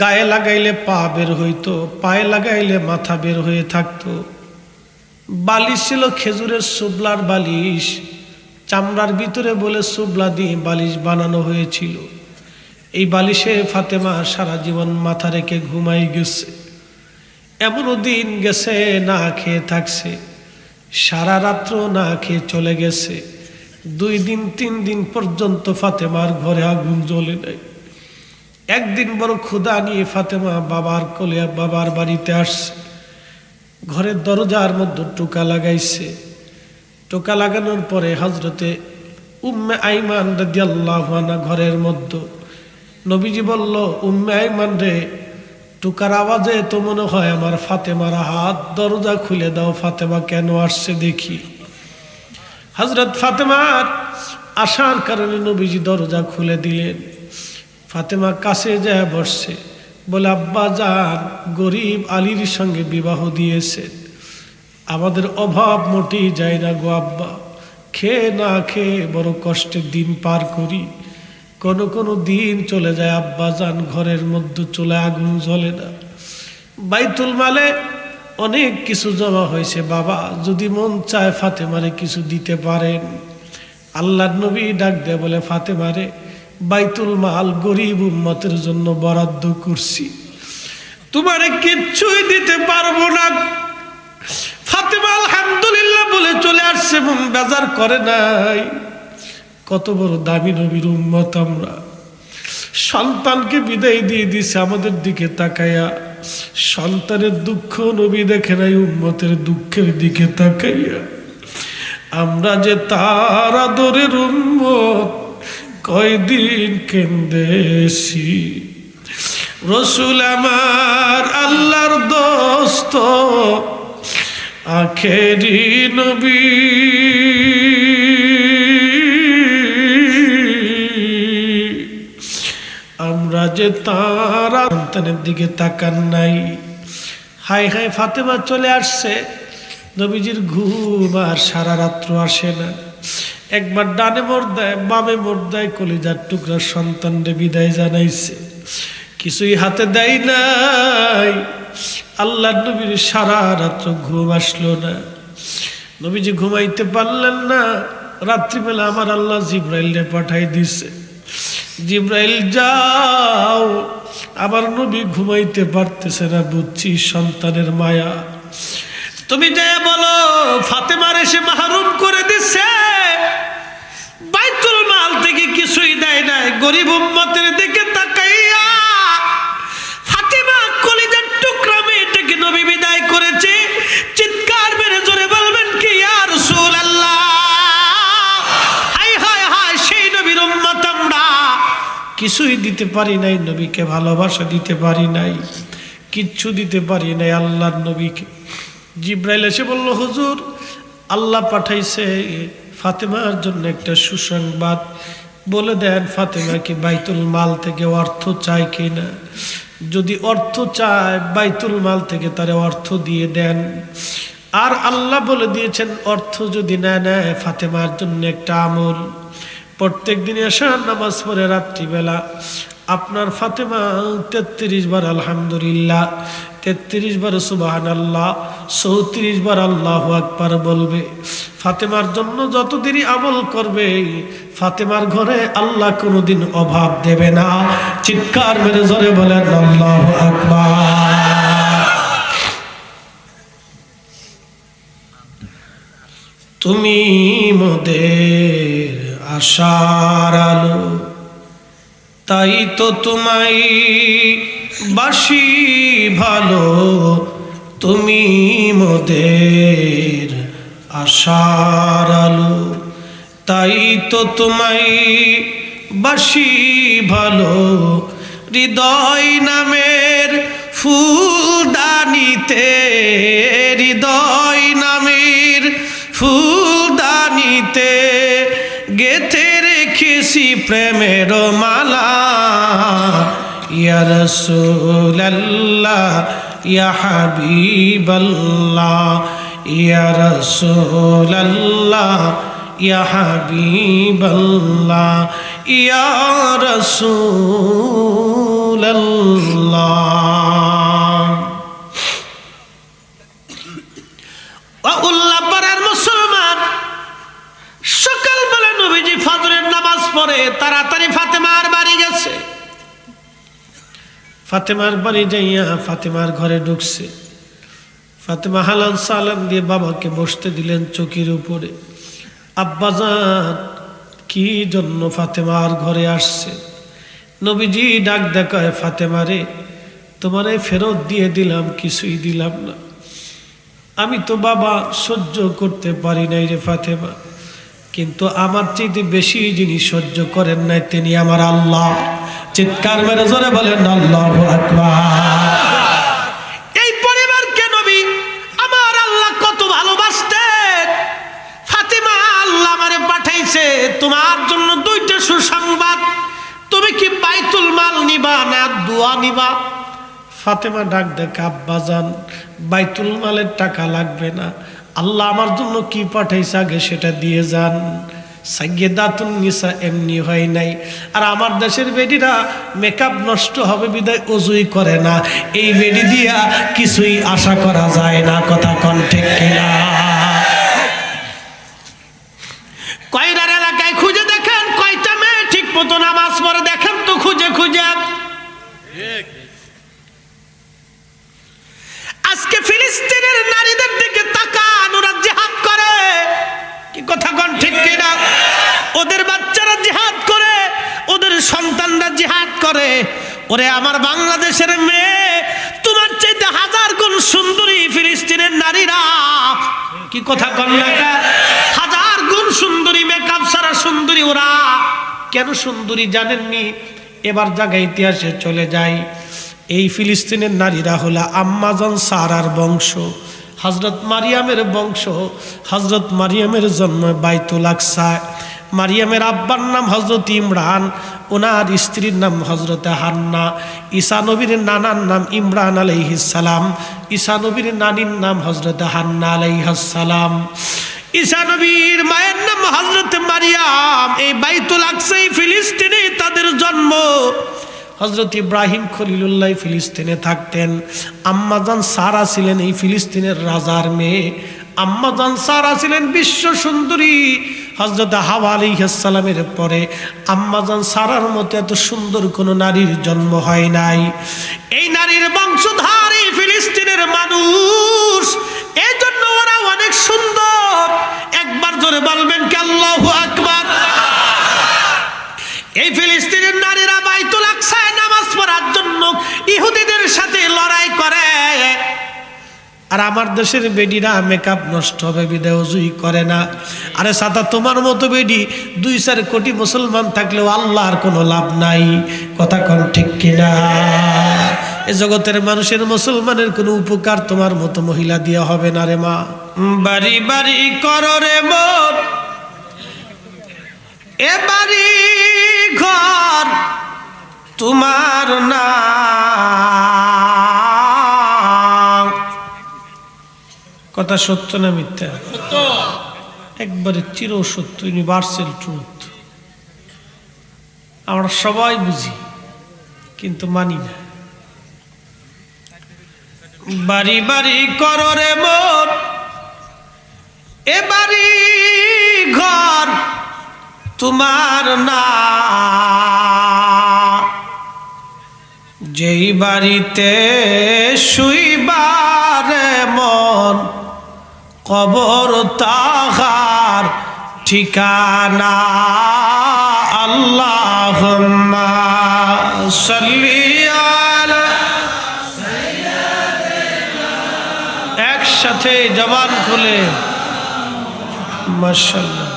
গায়ে লাগাইলে পা বের হইতো, পায়ে লাগাইলে মাথা বের হয়ে থাকতো। বালিশ ছিল খেজুরের সুবলার বালিশ, চামড়ার ভিতরে বলে সুবলা দিয়ে বালিশ বানানো হয়েছিল। এই বালিশে ফাতেমা সারা জীবন মাথা রেখে ঘুমাই গেছে। এমনও দিন গেছে না খেয়ে থাকছে, সারা রাত্র না খেয়ে চলে গেছে। 2 দিন 3 দিন পর্যন্ত ফাতেমার ঘরে আগুন জ্বলে নাই। একদিন বড় ক্ষুধা নিয়ে ফাতেমা বাবার কোলে বাবার বাড়িতে আসছে। ঘরের দরজার মধ্যে টোকা লাগাইছে। টোকা লাগানোর পরে হযরতে উম্মে আইমান রাদিয়াল্লাহু আনহা ঘরের মধ্যে। নবীজি বলল, উম্মে আইমান রে, টোকার আওয়াজে তো মনে হয় আমার ফাতেমার হাত, দরজা খুলে দাও, ফাতেমা কেন আসছে দেখি। হযরত ফাতেমার আসার কারণে নবীজি দরজা খুলে দিলেন। ফাতেমা কাছে যায় বসছে, বলে, আব্বা জান গরিব আলীর সঙ্গে বিবাহ দিয়েছেন, আমাদের অভাব মোটেই যায় না গো আব্বা, খেয়ে না খেয়ে বড় কষ্টের দিন পার করি। কোনো দিন চলে যায় আব্বা জান ঘরের মধ্যে চলে আগুন জ্বলে না। বাইতুল মালে অনেক কিছু জমা হয়েছে বাবা, যদি মন চায় ফাতেমারে কিছু দিতে পারেন। আল্লাহর নবী ডাক দেয় বলে, ফাতেমারে বাইতুল মাল গরিব উম্মতের জন্য বরাদ্দ করছি, তোমারে কিচ্ছুই দিতে পারবো না। ফাতেমা আলহামদুলিল্লাহ বলে চলে আসছে, মন বেজার করে নাই। কত বড় দামি নবীর উম্মত আমরা। সন্তানকে বিদায় দিয়ে দিছে আমাদের দিকে তাকাইয়া। সন্তানের দুঃখ নবী দেখে নাই, উম্মতের দুঃখের দিকে তাকাইয়া। আমরা যে তার আদরের উম্মত, কয়দিন কেন্দেছি। রসুল আমার আল্লাহর দোস্ত, আখেরি নবী, আমরা যে তার সন্তানের দিকে তাকান নাই। হাই হাই ফাতেমা চলে আসছে, নবীজির ঘুম আর সারা রাত্র আসে না। একবার ডানে মোড় দেয়, বামে মোড় দেয়, কলিজার টুকরা সন্তানরে বিদায় জানাইছে, কিছুই হাতে দেয় নাই। আল্লাহ নবীর সারা রাত্র ঘুম আসলো না। নবীজি ঘুমাইতে পারলেন না। রাত্রিবেলা আমার আল্লাহ জিব্রাইলরে পাঠাই দিছে, জিব্রাইল যাও, আমার নবী ঘুমাইতে পারতেছে না, বুঝছি সন্তানের মায়া, তুমি যে বলো ফাতেমার এসে মাহরুম করে দিচ্ছে, বাইতুল মাল থেকে কিছুই দেয় নাই। গরিব উম্মতের দিকে তাকাইয়া ফাতেমা কলিজার টুকরা মেয়েটাকে নবী বিদায় করেছে। চিৎকার মেরে জোরে বলবেন কি ইয়া রাসূলুল্লাহ। হায় হায় হায়, সেই নবীর উম্মত আমরা কিছুই দিতে পারি নাই, নবীকে ভালোবাসা দিতে পারি নাই, কিচ্ছু দিতে পারি নাই আল্লাহর নবীকে। জিব্রাইল এসে বলল, হুজুর আল্লাহ পাঠাইছে ফাতেমার জন্য একটা সুসংবাদ, বলে দেন ফাতেমা কি বাইতুল মাল থেকে অর্থ চায় কিনা। যদি অর্থ চায় বাইতুল মাল থেকে তারে অর্থ দিয়ে দেন। আর আল্লাহ বলে দিয়েছেন অর্থ যদি নেয় ফাতেমার জন্য একটা আমল, প্রত্যেক দিন এশার নামাজ পড়ে রাত্রিবেলা আপনার ফাতেমা 33 বার আলহামদুলিল্লাহ, 33 বার সুবহানাল্লাহ, 34 বার আল্লাহু আকবার বলবে। ফাতেমার জন্য যতদিনই আমল করবে, ফাতেমার ঘরে আল্লাহ কোনোদিন অভাব দেবে না। চিৎকার মেরে জোরে বলেন আল্লাহু আকবার। তুমি মোদের আশার আলো, তাই তো তোমায় বাসি ভালো, তুমি মোদের আশার আলো, তাই তো তোমায় বাসি ভালো। হৃদয় নামের ফুলদানিতে, হৃদয় নামের ফুলদানিতে গেথে রেখেছি প্রেমের মালা। ইয়া রাসূলুল্লাহ, ইয়া হাবিবাল্লাহ, ইয়া রাসূলুল্লাহ, ইয়া হাবিবাল্লাহ, ইয়া রাসূলুল্লাহ। আল্লাহ। উল্লাপাড়ার মুসলমান, সকালবেলা নবীজি ফজরের নামাজ পড়ে তাড়াতাড়ি ফাতেমার বাড়ি গেছে। ফাতেমার বাড়ি যাইয়া ফাতেমার ঘরে ঢুকছে। ফাতেমা হালান সালাম দিয়ে বাবাকে বসতে দিলেন চৌকির উপরে। আব্বাজান, কি জন্য ফাতেমার ঘরে আসছে? নবীজি ডাক দেখায়, ফাতেমারে, তোমারে ফেরত দিয়ে দিলাম, কিছুই দিলাম না। আমি তো বাবা সহ্য করতে পারি নাই রে ফাতেমা, কিন্তু আমার চাইতে বেশি যিনি সহ্য করেন নাই তিনি আমার আল্লাহ। চিৎকার মেরে জোরে বলেন আল্লাহু আকবার। এই পরিবারকে নবী আমার আল্লাহ কত ভালোবাসতেন। ফাতেমা, আল্লাহ আমারে পাঠাইছে তোমার জন্য দুইটা সুসংবাদ। তুমি কি বাইতুল মাল নিবা না দোয়া নিবা? ফাতেমা ডাক দেখে, আব্বাজান, বাইতুল মালের টাকা লাগবে না, আল্লাহ আমার জন্য কি পাঠাইছে আগে সেটা দিয়ে যান। সাইয়্যিদাতুন নিসা এমনি হয় নাই। আর আমার দেশের বেডিরা মেকআপ নষ্ট হবে বিদায় ওযুই করে না। এই বেডি দিয়া কিছুই আশা করা যায় না, কথা কোন ঠিক কিনা? কয়রার এলাকায় খুঁজে দেখেন কয়টা মেয়ে ঠিক মতো নামাজ পড়ে, দেখেন তো খুঁজে খুঁজে। আজকে ফিলিস্তিনের নারীদের দিকে তাকান, ওরা জিহাদ করে, কি কথা কোন ঠিক কিনা? ওদের বাচ্চারা জিহাদ করে, ওদের সন্তানরা জিহাদ করে। ওরে আমার বাংলাদেশের মেয়ে, তোমার চাইতে হাজার গুণ সুন্দরী ফিলিস্তিনের নারীরা, কি কথা কোন না? হাজার গুণ সুন্দরী, মেকআপ ছাড়া সুন্দরী ওরা। কেন সুন্দরী জানেননি? এবার জায়গা ইতিহাসে চলে যাই। এই ফিলিস্তিনের নারীরা হলো আম্মাজান সারার বংশ, হযরত মারিয়ামের বংশ। হযরত মারিয়ামের জন্ম বাইতুল আকসায়। মারিয়ামের আব্বার নাম হযরত ইমরান, ওনার স্ত্রীর নাম হযরত হান্না। ঈসা নবীর নানার নাম ইমরান আলাইহিস সালাম, ঈসা নবীর নানির নাম হযরত হান্না আলাইহিস সালাম। ঈসা নবীর মায়ের নাম হযরত মারিয়াম। এই বাইতুল আকসায় ফিলিস্তিনে তাদের জন্ম। হযরত ইব্রাহিম খলিলুল্লাহ ফিলিস্তিনে থাকতেন। আম্মাজান সারা ছিলেন এই ফিলিস্তিনের রাজার মেয়ে। আম্মাজান সারা ছিলেন বিশ্ব সুন্দরী। হযরত হাওয়া আলাইহিস সালামের পরে আম্মাজান সারার মতো এত সুন্দর কোনো নারীর জন্ম হয় নাই। এই নারীর বংশধর এই ফিলিস্তিনের মানুষ, এই জন্য ওরা অনেক সুন্দর। একবার জোরে বলবেন কি আল্লাহু আকবার। এই ফিলিস্তিনের নারীরা বাইতুল আকসায় নামাজ পড়ার জন্য ইহুদিদের সাথে লড়াই করে। আর আমার দেশের বেডিরা মেকআপ নষ্ট হবে বিদায় ওযুই করে না। আরে সাদা, তোমার মতো বেডি 2-4 কোটি মুসলমান থাকলেও আল্লাহর কোনো লাভ নাই, কথা কোন ঠিক কিনা? এ জগতের মানুষের মুসলমানের কোনো উপকার তোমার মতো মহিলা দিয়া হবে না রে মা। বাড়ি বাড়ি করো রে মন, এ বাড়ি ঘর তোমার না। কথা সত্য না মিথ্যা? একবারে চির সত্য, ইউনিভার্সাল ট্রুথ। আমরা সবাই বুঝি কিন্তু মানি না। বাড়ি বাড়ি করো রে মন, এ বাড়ি ঘর তোমার না। যেই বাড়িতে শুইবারে মন, কবর তাহার ঠিকানা। আল্লাহুম্মা সাল্লি আলা সাইয়্যিদিনা। একসাথে জবান খুলে মাশাআল্লাহ।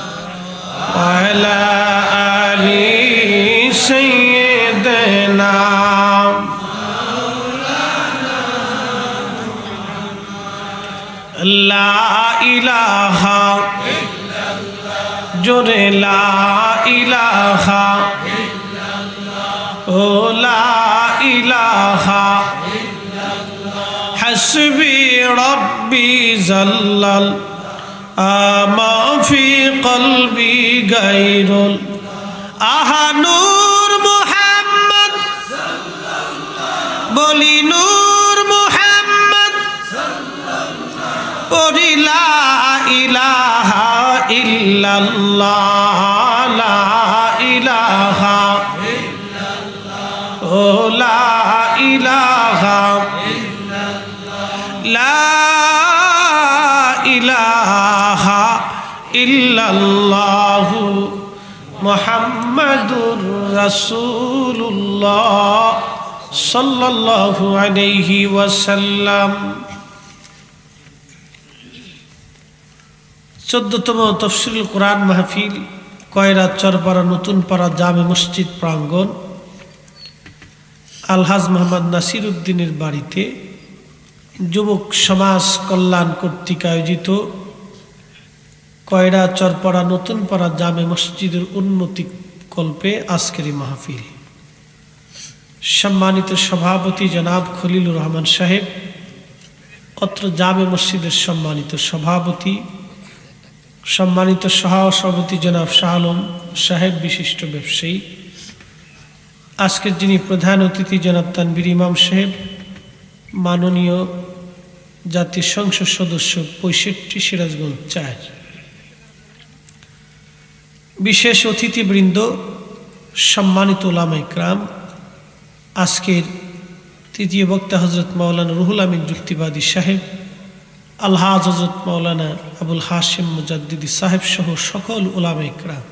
ওয়ালা আলি সাইয়্যিদিনা লা ইলাহা ইল্লাল্লাহ, জোরে লা ইলাহা ইল্লাল্লাহ, ও লা ইলাহা ইল্লাল্লাহ। হাসবি রব্বি জাল্লাল আমা ফি কলবি গায়রুল আহানুর মুহাম্মদ বলি নূর মুহাম্মদ পড়ি লা ইলাহা ইল্লাল্লাহ লা ইলাহা ইল্লাল্লাহ ও লা ইলাহা ইল্লাল্লাহ লা ইলাহা ইল্লাল্লাহ মুহাম্মাদুর রাসূলুল্লাহ সাল্লাল্লাহু আলাইহি ওয়াসাল্লাম। 14তম তাফসীরুল কোরআন মাহফিল কয়রা চরপাড়া নতুন পাড়া জামে মসজিদ প্রাঙ্গণ আলহাজ মোহাম্মদ নাসির উদ্দিনের বাড়িতে যুবক সমাজ কল্যাণ কর্তৃক আয়োজিত কয়রা চরপাড়া নতুন পাড়া জামে মসজিদের উন্নতি কল্পে আজকের এই মাহফিল। সম্মানিত সভাপতি জনাব খলিলুর রহমান সাহেব, অত্র জামে মসজিদের সম্মানিত সভাপতি, সম্মানিত সহসভাপতি জনাব শাহ আলম সাহেব, বিশিষ্ট ব্যবসায়ী, আজকের যিনি প্রধান অতিথি জনাব তানবীর ইমাম সাহেব, মাননীয় জাতীয় সংসদ সদস্য 65 সিরাজগঞ্জ 4, বিশেষ অতিথিবৃন্দ, সম্মানিত উলামা ইকরাম, আজকের তৃতীয় বক্তা হজরত মাওলানা রুহুল আমিন যুক্তিবাদী সাহেব, আলহাজ হজরত মাওলানা আবুল হাশিম মুজাদ্দিদি সাহেব সহ সকল উলামা ইকরাম,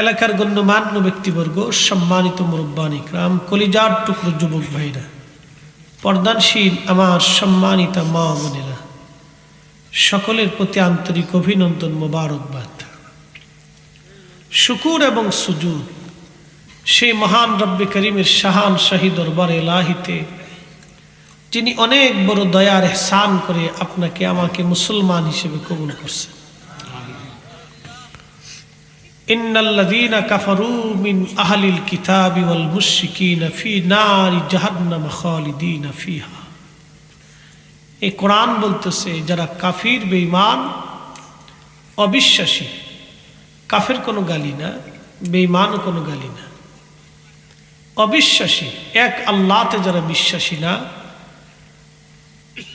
এলাকার গণ্যমান্য ব্যক্তিবর্গ, সম্মানিত মুরব্বান ইকরাম, কলিজার টুকরো যুবক ভাইরা, পর্দানশীল আমার সম্মানিতা মা বোনেরা, সকলের প্রতি আন্তরিক অভিনন্দন, মোবারকবাদ, শুকুর এবং সুজুদ সেই মহান রব্বে করিমের শাহান শাহী দরবার এলাহিতে, যিনি অনেক বড় দয়ার ইহসান করে আপনাকে আমাকে মুসলমান হিসেবে কবুল করছেন। ইন্নাল্লাযীনা কাফারু মিন আহলিল কিতাবি ওয়াল মুশরিকিনা ফি নারি জাহান্নাম খালিদিনা ফিহা। এই কোরআন বলতেছে যারা কাফির, বেঈমান, অবিশ্বাসী, কাফের কোনো গালি না, বেঈমানও কোনো গালি না, অবিশ্বাসী, এক আল্লাহতে যারা বিশ্বাসী না,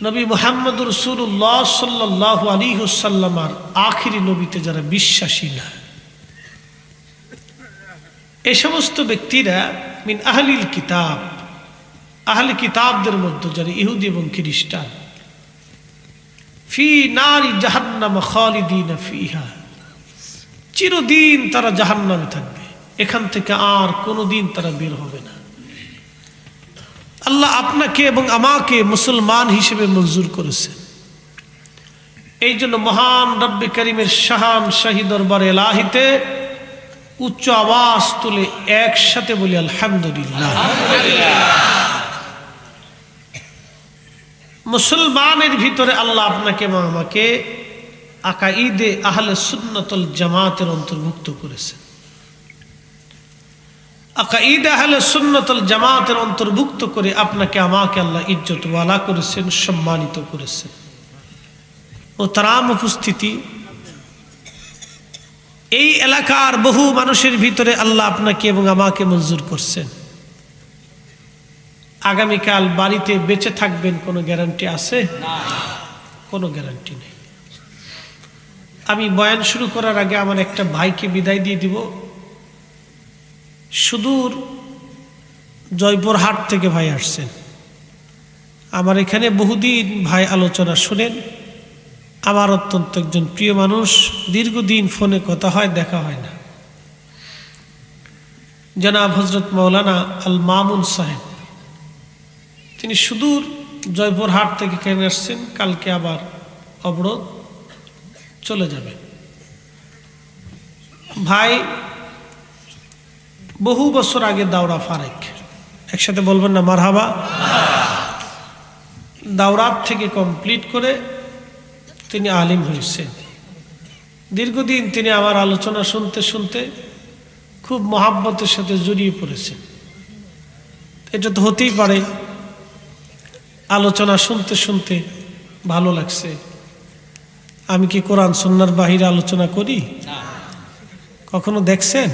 নবী মুহাম্মদ রাসূলুল্লাহ সাল্লাল্লাহু আলাইহি ওয়াসাল্লামের আখিরি নবীতে যারা বিশ্বাসী না, এই সমস্ত ব্যক্তিরা মিন আহলিল কিতাব, আহলে কিতাবদের মধ্যে যারা ইহুদি এবং খ্রিস্টান, ফি নারি জাহান্নাম খালিদিনা ফিহা, চিরদিন তারা জাহান্নামে থাকবে, এখান থেকে আর কোনোদিন তারা বের হবে না। আল্লাহ আপনাকে এবং আমাকে মুসলমান হিসেবে মঞ্জুর করেছেন। এই জন্য মহান রব্বে করিমের শাহান শাহী দরবার এলাহিতে উচ্চ আওয়াজ তুলে একসাথে বলি আলহামদুলিল্লাহ। মুসলমানের ভিতরে আল্লাহ আপনাকে এবং আমাকে আকাঈদে আহলে সুন্নাতুল জামাতের অন্তর্ভুক্ত করেছেন। আকাঈদে আহলে সুন্নাতুল জামাতের অন্তর্ভুক্ত করে আপনাকে আমাকে আল্লাহ ইজ্জতওয়ালা করেছেন, সম্মানিত করেছেন। মোহতারাম উপস্থিতি, এই এলাকার বহু মানুষের ভিতরে আল্লাহ আপনাকে এবং আমাকে মঞ্জুর করছেন। আগামীকাল বাড়িতে বেঁচে থাকবেন কোনো গ্যারান্টি আছে? কোনো গ্যারান্টি নেই। আমি বয়ান শুরু করার আগে আমার একটা ভাইকে বিদায় দিয়ে দিব। সুদূর জয়পুরহাট থেকে ভাই আসছেন। আমার এখানে বহুদিন ভাই আলোচনা শুনেন। আমার অত্যন্ত একজন প্রিয় মানুষ, দীর্ঘদিন ফোনে কথা হয়, দেখা হয় না। জনাব হজরত মাওলানা আল মামুন সাহেব, তিনি সুদূর জয়পুরহাট থেকে এখানে আসছেন। কালকে আবার অবরোধ চলে যাবে। ভাই বহু বছর আগে দাওরা ফারেক, একসাথে বলবেন না মারহাবা? দাওরাত থেকে কমপ্লিট করে তিনি আলিম হয়েছেন। দীর্ঘদিন তিনি আমার আলোচনা শুনতে শুনতে খুব মহাব্বতের সাথে জড়িয়ে পড়েছেন। এটা তো হতেই পারে, আলোচনা শুনতে শুনতে ভালো লাগছে। আমি কি কোরআন সুন্নাহর বাহিরে আলোচনা করি? কখনো দেখছেন?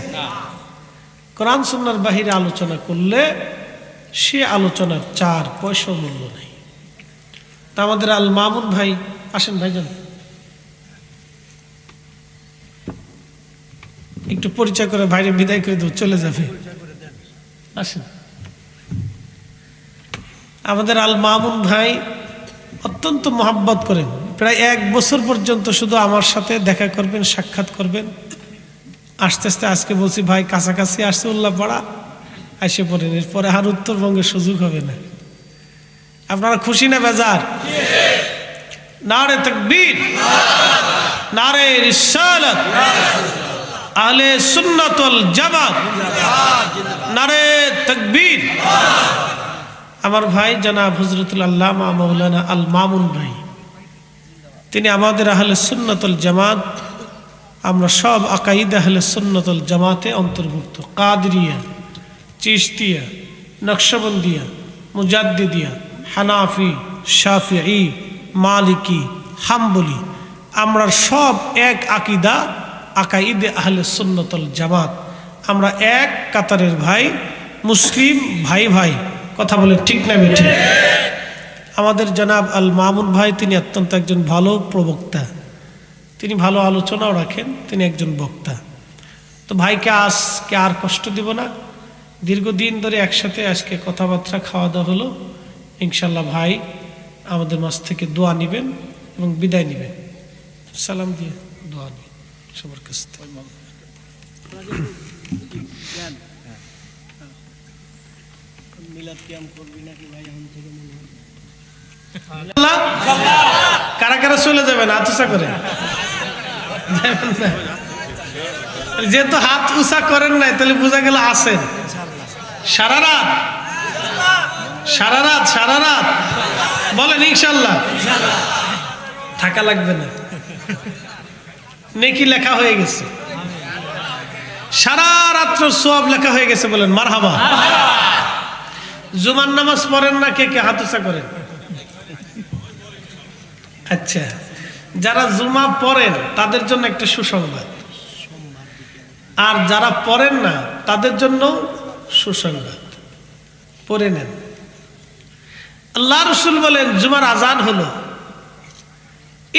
কোরআন সুন্নাহর বাহিরে আলোচনা করলে সে আলোচনার 4 পয়সা মূল্য নেই। তা আমাদের আল মামুন ভাই আসেন, ভাইজান একটু পরিচয় করে ভাইরে বিদায় করে দেব, চলে যাবে। আসেন। আমাদের আল মামুন ভাই অত্যন্ত মহাব্বত করেন, প্রায় 1 বছর পর্যন্ত শুধু আমার সাথে দেখা করবেন, সাক্ষাৎ করবেন। আস্তে আস্তে আজকে বলছি ভাই কাছাকাছি আসছে উল্লাপাড়া, এসে পড়েন, এরপরে আর উত্তরবঙ্গে সুযোগ হবে না। আপনারা খুশি না বেজার? নারে তাকবীর, নারে রিসালাত, আহলে সুন্নাত ওয়াল জামাত, নারে তাকবীর। আমার ভাই জনাব হযরতুল আল্লামা মাওলানা আল মামুন ভাই, তিনি আমাদের আহলে সুন্নাত ওয়াল জামাত, আমরা সব আকাইদা আহলে সুন্নাত ওয়াল জামাতে অন্তর্ভুক্ত। কাদরিয়া, চিশতিয়া, নকশবন্দিয়া, মুজাদ্দিদিয়া, হানাফি, শাফিঈ, মালিকি, হাম্বলি, আমরা সব এক আকিদা, আকাইদে আহলে সুন্নাত ওয়াল জামাত। আমরা এক কাতারের ভাই, মুসলিম ভাই ভাই। কথা বলে ঠিক না বেঠিক? আমাদের জনাব আল মামুন ভাই তিনি অত্যন্ত একজন ভালো প্রবক্তা, তিনি ভালো আলোচনাও রাখেন, তিনি একজন বক্তা। তো ভাইকে আজকে আর কষ্ট দিব না, দীর্ঘদিন ধরে একসাথে আজকে কথাবার্তা খাওয়া দাওয়া হলো। ইনশাল্লাহ ভাই আমাদের মাঝ থেকে দোয়া নেবেন এবং বিদায় নেবেন। সালাম দিয়ে দোয়া নিন সবার কাছ থেকে। কারা কারা চলে যাবেন হাত উঁচা করে? যেহেতু হাত উঁচা করেন নাই তাহলে বোঝা গেল আছেন। সারা রাত সারা রাত সারা রাত বলেন ইনশাল্লাহ। থাকা লাগবে না, নেকি লেখা হয়ে গেছে, সারা রাত্র সওয়াব লেখা হয়ে গেছে। বলেন মারহাবা। জুমার নামাজ পড়েন না কে কে? হাত উঁচা করেন। আচ্ছা, যারা জুমা পড়েন তাদের জন্য একটা সুসংবাদ, আর যারা পড়েন না তাদের জন্য সুসংবাদ। পড়ে নেন। আল্লাহ রাসূল বলেন জুমার আজান হলো,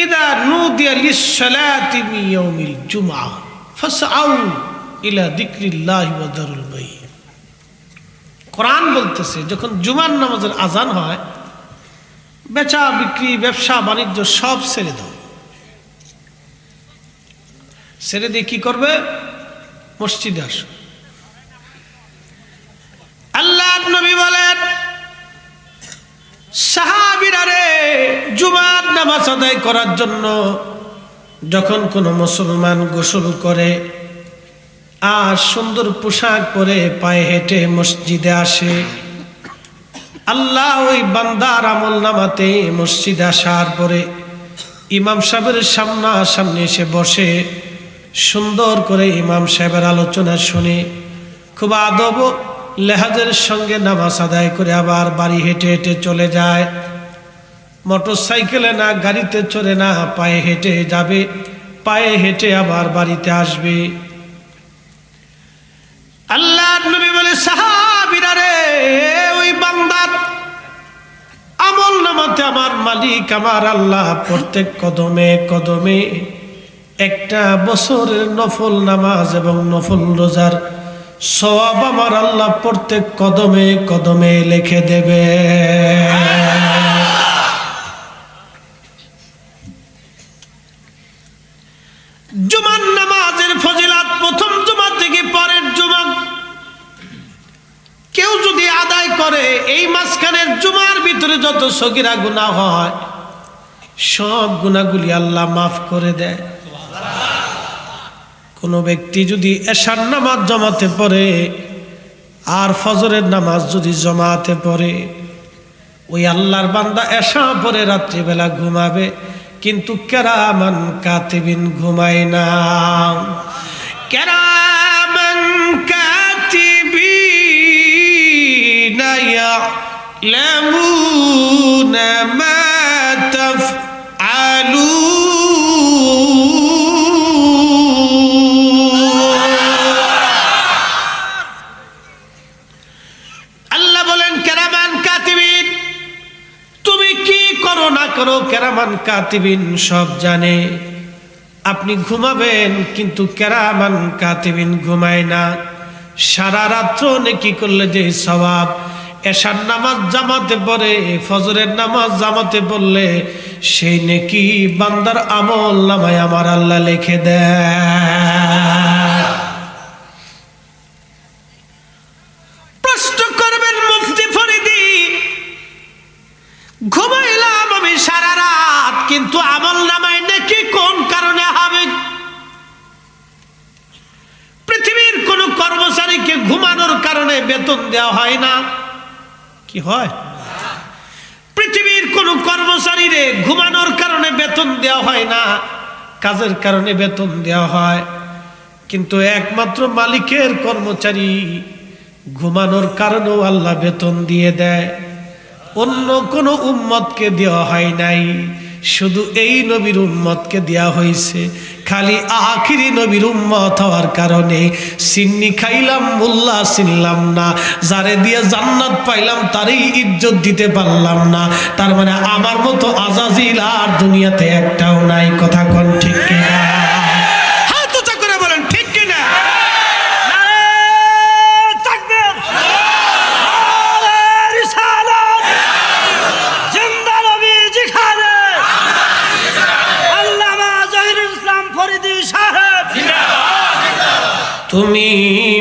ইদা নুদিয়া লিস-সালাতি মিন ইয়াউমিল জুমআ ফাসআউ ইলা যিকরিল্লাহি ওয়া যারুল বাই'। কোরআন বলতেছে যখন জুমার নামাজের আজান হয়, বেচা বিক্রি, ব্যবসা বাণিজ্য সব ছেড়ে দাও। ছেড়ে দিয়ে কি করবে? মসজিদে আসো। আল্লাহর নবী বলেন সাহাবীরা রে, জুমার নামাজ আদায় করার জন্য যখন কোনো মুসলমান গোসল করে আর সুন্দর পোশাক পরে পায়ে হেঁটে মসজিদে আসে, আল্লাহ ওই বান্দার আমল নামাতে মসজিদে আসার পরে ইমাম সাহেবের সামনাসামনি এসে বসে, সুন্দর করে ইমাম সাহেবের আলোচনা শুনে খুব আদব লেহাজের সঙ্গে নামাজ আদায় করে আবার বাড়ি হেঁটে হেঁটে চলে যায়। মোটর সাইকেলে না, গাড়িতে চড়ে না, পায়ে হেঁটে যাবে, পায়ে হেঁটে আবার বাড়িতে আসবে। আল্লাহর নবী বলে সাহাবীরা রে, ওই বান্দার আমল নামাতে আমার মালিক আমার আল্লাহ প্রত্যেক কদমে কদমে একটা বছরের নফল নামাজ এবং নফল রোজার সওয়াব আমার আল্লাহ প্রত্যেক কদমে কদমে লিখে দেবে। জুমার নামাজের ফজিলত প্রথম জুমা থেকে পরের জুমা কেউ যদি আদায় করে, এই মাঝখানের জুমার ভিতরে যত সগীরা গুনাহ হয় সব গুনাহগুলি আল্লাহ মাফ করে দেয়। কোনো ব্যক্তি যদি এশার নামাজ জমাতে পড়ে আর ফজরের নামাজ যদি জমাতে পড়ে, ওই আল্লাহর বান্দা এশা পরে রাত্রিবেলা ঘুমাবে, কিন্তু কেরামান কাতিবিন ঘুমায় না। কেরামান কাতিবিনা ইয়ালামুনা মা তাফআলুন। আল্লাহ বলেন কেরামান কাতিবিন সব জানে। আপনি ঘুমাবেন কিন্তু কেরামান কাতিবিন ঘুমায় না। সারা রাত্র নেকি করলে যে সওয়াব, এশার নামাজ জামাতে পড়ে, ফজরের নামাজ জামাতে পড়লে সেই নেকি বান্দার আমল নামায় আমার আল্লাহ লিখে দেয়। প্রশ্ন করবেন মুফতি ফরিদি, ঘুমাইলাম আমি সারা রাত কিন্তু আমল নামায় নেকি কোন কারণে হবে? পৃথিবীর কোন কর্মচারীকে ঘুমানোর কারণে বেতন দেওয়া হয় না, কি হয়? পৃথিবীর কোন কর্মচারীরে ঘুমানোর কারণে বেতন দেওয়া হয় না, কাজের কারণে বেতন দেওয়া হয়। কিন্তু একমাত্র মালিকের কর্মচারী ঘুমানোর কারণেও আল্লাহ বেতন দিয়ে দেয়। অন্য কোন উম্মতকে দেওয়া হয় নাই, শুধু এই নবীর উম্মতকে দেওয়া হয়েছে। খালি আখিরি নবীর উম্মত হওয়ার কারণে সিন্নি খাইলাম, মোল্লা চিনলাম না, যারে দিয়ে জান্নাত পাইলাম তারই ইজ্জত দিতে পারলাম না। তার মানে আমার মতো আজাজিল আর দুনিয়াতে একটাও নাই। কথা কোন ঠিক কিনা? হাত উঁচা করে বলেন ঠিক কিনা? তুমি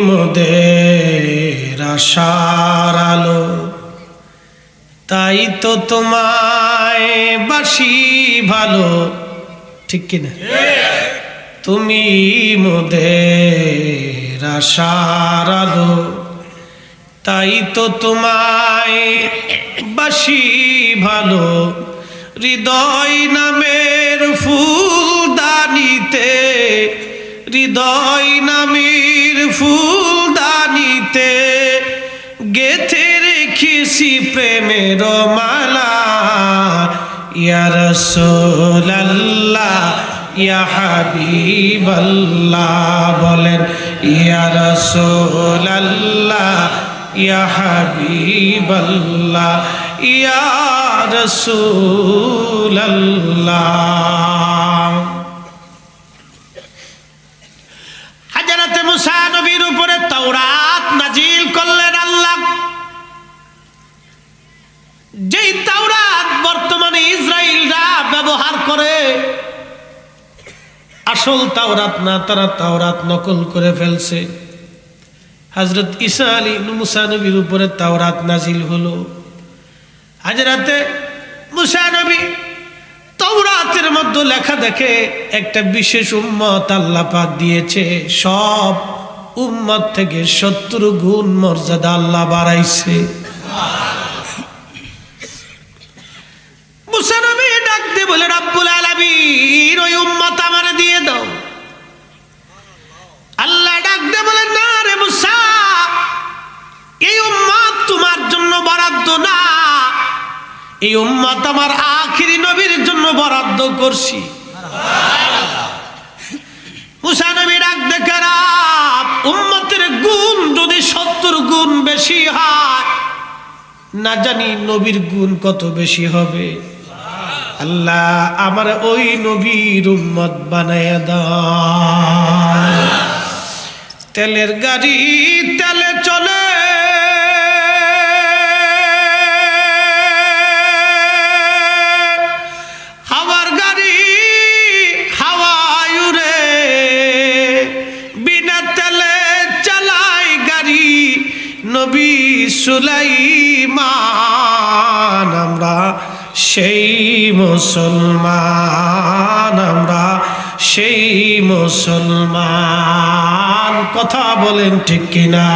মোদের আশার আলো, তাই তো তোমায় বাসি ভালো, ঠিক কিনা? তুমি মোদের আশার আলো, তাই তো তোমায় বাসি ভালো। হৃদয় নামের ফুলদানিতে, হৃদয় নামের ফুলদানিতে গেথে রেখেছি প্রেমের মালা। ইয়া রাসূলুল্লাহ ইয়া হাবিবাল্লাহ, বলেন ইয়া রাসূলুল্লাহ ইয়া হাবিবাল্লাহ ইয়া রাসূলুল্লাহ। হযরত মুসা নবীর উপরে তাওরাত নাজিল করলেন আল্লাহ। যেই তাওরাত বর্তমানে ইসরায়েলরা ব্যবহার করে, আসল তাওরাত না, তারা তাওরাত নকল করে ফেলছে। হযরত ঈসা মুসা নবীর উপরে তাওরাত নাজিল হলো। হযরতে মুসা নবী তাওরাতের মধ্যে লেখা দেখে একটা বিশেষ উম্মত আল্লাহ পাক দিয়েছে, সব উম্মত থেকে 70 গুণ মর্যাদা আল্লাহ বাড়াইছে। মুসা নবী ডাক দিয়ে বলে, রব্বুল আলামিন ওই উম্মত আমারে দিয়ে দাও। আল্লাহ ডাক দিয়ে বলে, না রে মুসা, এই উম্মত তোমার জন্য বরাদ্দ না, এই উম্মত আমার আখিরি নবীর জন্য বরাদ্দ করছি। মুসা নবী ডাক দেখে, উম্মতের গুণ যদি 70 গুণ বেশি হয়, না জানি নবীর গুণ কত বেশি হবে। আল্লাহ আমার ওই নবীর উম্মত বানায়া দাও। তেলের গাড়ি তেলে চলে, হাওয়ার গাড়ি হাওয়ায় উড়ে, বিনা তেলে চালায় গাড়ি নবী সুলাইমান। আমরা সেই মুসলমান, আমরা সেই মুসলমান। কথা বলেন ঠিক কিনা?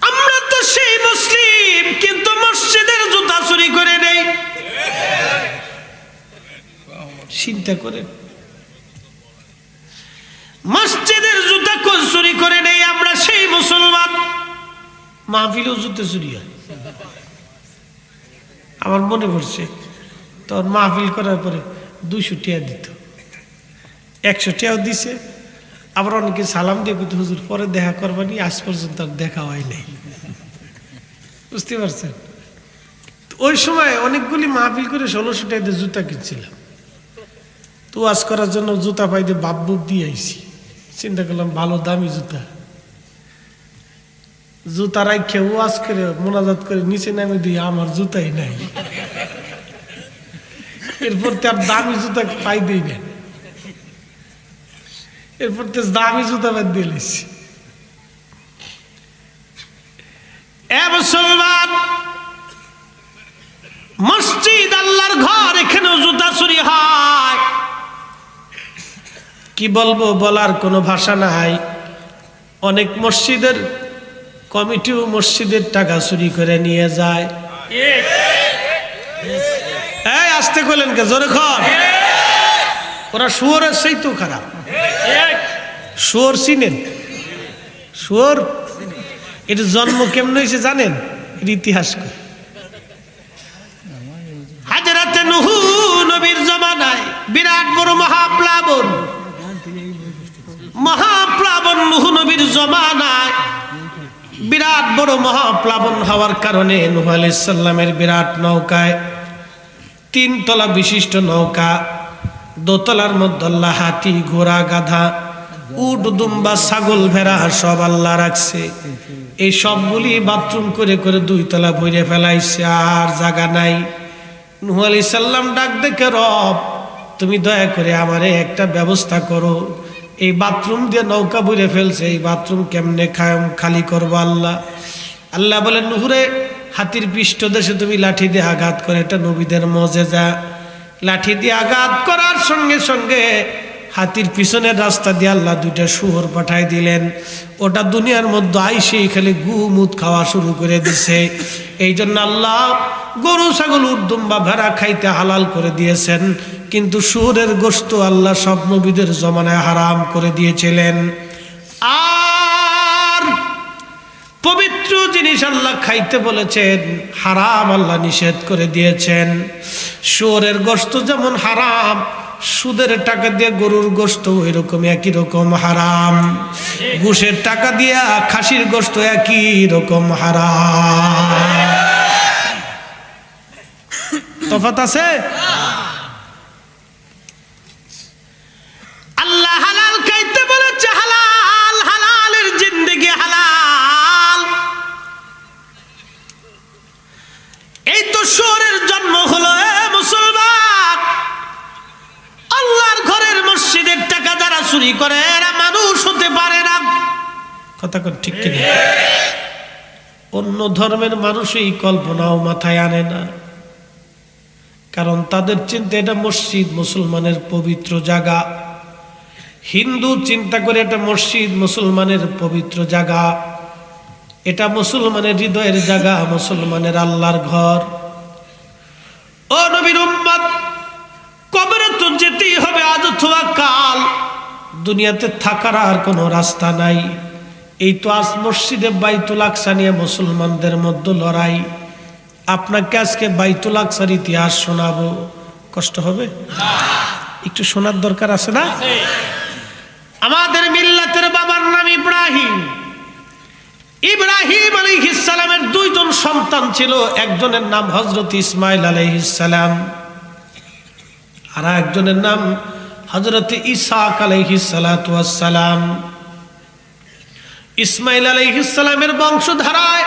আমরা তো সেই মুসলিম, কিন্তু মসজিদের জুতা চুরি করে নেই। চিন্তা করেন, মসজিদের জুতা চুরি করে নেই, আমরা সেই মুসলমান। মাহফিলেও জুতা চুরি হয়। আমার মনে পড়ছে, তখন মাহফিল করার পরে 200 টাকা দিত, 100 টাকাও দিছে। আবার অনেকে সালাম দিয়ে কিন্তু হুজুর পরে দেখা করবানি, আজ পর্যন্ত আর দেখা হয় নাই। বুঝতে পারছেন? ওই সময় অনেকগুলি মাহফিল করে 1600 টাকা দিয়ে জুতা কিনছিলাম। তো ওয়াজ করার জন্য জুতা পাইতে বাপ বুপ দিয়ে আইছি। চিন্তা করলাম ভালো দামি জুতা, জুতা রাখে ওয়াজ করে মোনাজাত করে নিচে নামে দিয়ে আমার জুতাই নাই। এরপর তো আর দামি জুতা পাই দিই না, এরপর তো দামি জুতা বাদ দিয়ে লিছি। মুসলমান, মসজিদ আল্লাহর ঘর, এখানেও জুতা চুরি হয়। কি বলবো, বলার কোনো ভাষা নাই। অনেক মসজিদের কমিটিও মসজিদের টাকা চুরি করে নিয়ে যায়। এই আসতে কইলেন কে, জোরে খন। ওরা শুয়োরের সেই তো খারাপ। শুয়োর চিনেন? শুয়োর এর জন্ম কেমন হয়েছে জানেন? এর ইতিহাস কই। হাজরাতে নূহ নবীর জমানায় বিরাট বড় মহাপ্লাবন, নূহ নবীর জমানায় বিরাট বড় মহাপ্লাবন হওয়ার কারণে নূহ আলাইহিস সালামের বিরাট নৌকায়, 3 তলা বিশিষ্ট নৌকা, দোতলার মধ্যে আল্লাহ হাতি, ঘোড়া, গাধা, উট, দুম্বা, ছাগল, ভেড়া সব আল্লাহ রাখছে। এই সবগুলি বাথরুম করে করে 2 তলা ভরে ফেলাইছে, আর জায়গা নাই। নূহ আলাইহিস সালাম ডাক দেখে, রব তুমি দয়া করে আমারে একটা ব্যবস্থা করো, এই বাথরুম দিয়ে নৌকা ভরে ফেলছে, এই বাথরুম কেমনে খালি করবো আল্লাহ? আল্লাহ বলেন, নূহরে হাতির পৃষ্ঠদেশে তুমি লাঠি দিয়ে আঘাত করে, এটা নবীদের মজেজা। লাঠি দিয়ে আঘাত করার সঙ্গে সঙ্গে হাতির পিছনের রাস্তা দিয়ে আল্লাহ 2টা শুয়োর পাঠাই দিলেন। ওটা দুনিয়ার মধ্যে আইসেই খালি গুমুত খাওয়া শুরু করে দিছে। এই জন্য আল্লাহ গরু, ছাগল, উট, দুম্বা, ভেড়া খাইতে হালাল করে দিয়েছেন, কিন্তু শুয়োরের গোশত আল্লাহ সব নবীদের জমানায় হারাম করে দিয়েছিলেন। আর পবিত্র জিনিস আল্লাহ খাইতে বলেছেন, হারাম আল্লাহ নিষেধ করে দিয়েছেন। শুয়োরের গোশত যেমন হারাম, সুদের টাকা দিয়ে গরুর গোশত ওই রকম একই রকম হারাম। ঘুষের টাকা দিয়ে খাসির গোশত একই রকম হারাম। তফাৎ আছে? আল্লাহ হালাল খাইতে বলেছে, হালাল, হালালের জিন্দেগি হালাল। এই তো শুয়োরের জন্ম হলো। মুসলমান, আল্লাহর ঘরের মসজিদের টাকা যারা চুরি করে এরা মানুষ হতে পারে না। কথা ঠিক কিনা? অন্য ধর্মের মানুষ এই কল্পনাও মাথায় আনে না, কারণ তাদের চিন্তা এটা মসজিদ মুসলমানের পবিত্র জায়গা। হিন্দু চিন্তা করে এটা মসজিদ মুসলমানের পবিত্র জায়গা, এটা মুসলমানের হৃদয়ের জায়গা, মুসলমানের আল্লাহর ঘর। ও নবীর উম্মত, কবরে তো যেতেই হবে আজ অথবা কাল, দুনিয়াতে থাকার আর কোনো রাস্তা নাই। এই তো আজ মসজিদে বাইতুল আকসা নিয়ে মুসলমানদের মধ্যে লড়াই। আপনাকে আজকে বাইতুল আকসার ইতিহাস শোনাবো, কষ্ট হবে? একটু শোনার দরকার আছে না? আমাদের মিল্লাতের বাবার নাম ইব্রাহিম। ইব্রাহিম আলাইহিস সালামের 2 জন সন্তান ছিল, একজনের নাম হযরত ইসমাইল আলাইহিস সালাম, আর একজনের নাম হযরত ইসহাক আলাইহিস সালাতু ওয়াস সালাম। ইসমাইল আলাইহিস সালামের বংশধারায়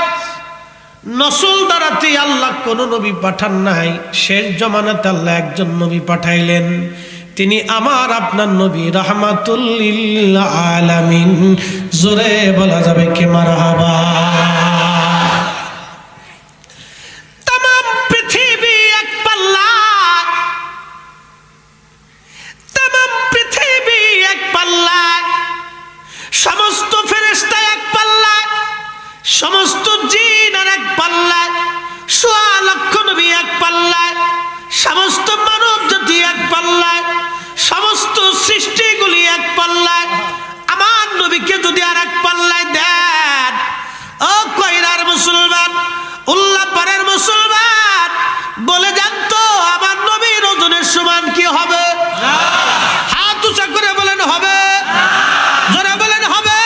নসল দ্বারাতে আল্লাহ কোন নবী পাঠান নাই। শেষ জামানাতে আল্লাহ একজন নবী পাঠাইলেন, তিনি আমার আপনার নবী রাহমাতুল লিল আলামিন। জোরে বলা যাবে কি মারহাবা? तमाम পৃথিবী এক পাল্লা, तमाम পৃথিবী এক পাল্লা, সমস্ত ফেরেশতা এক পাল্লা, সমস্ত জিন আর এক পাল্লা, 1.25 লক্ষ নবী এক পাল্লা, সমস্ত মানব জাতি এক পাল্লা, সমস্ত সৃষ্টিগুলি এক পাল্লায়। আমার নবীকে যদি আর এক পাল্লায় দেন, ও কয়রার মুসলমান, উল্লাপাড়ার মুসলমান, বলে যান তো আমার নবীর ওজনের সমান কি হবে? হাত উঁচা করে বলেন হবে, জোরে বলেন হবে।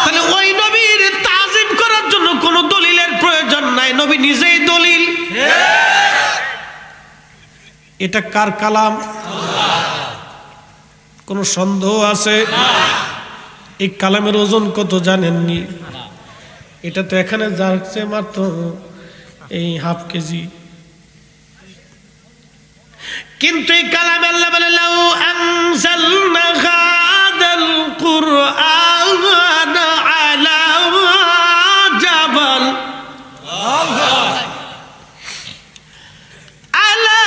তাহলে ওই নবীর তাজিম করার জন্য কোনো দলিলের প্রয়োজন নাই, নবী নিজেই দলিল। এটা কার কালাম? কোন সন্দেহ আছে? এই কালামের ওজন কত জানেননি? এটা তো এখানে যাচ্ছে মাত্র এই হাফ কেজি। কিন্তু এই কালাম আল্লাহ বলে লাউ আনজালনা হাদাল কুরআন আলা জাবাল আলা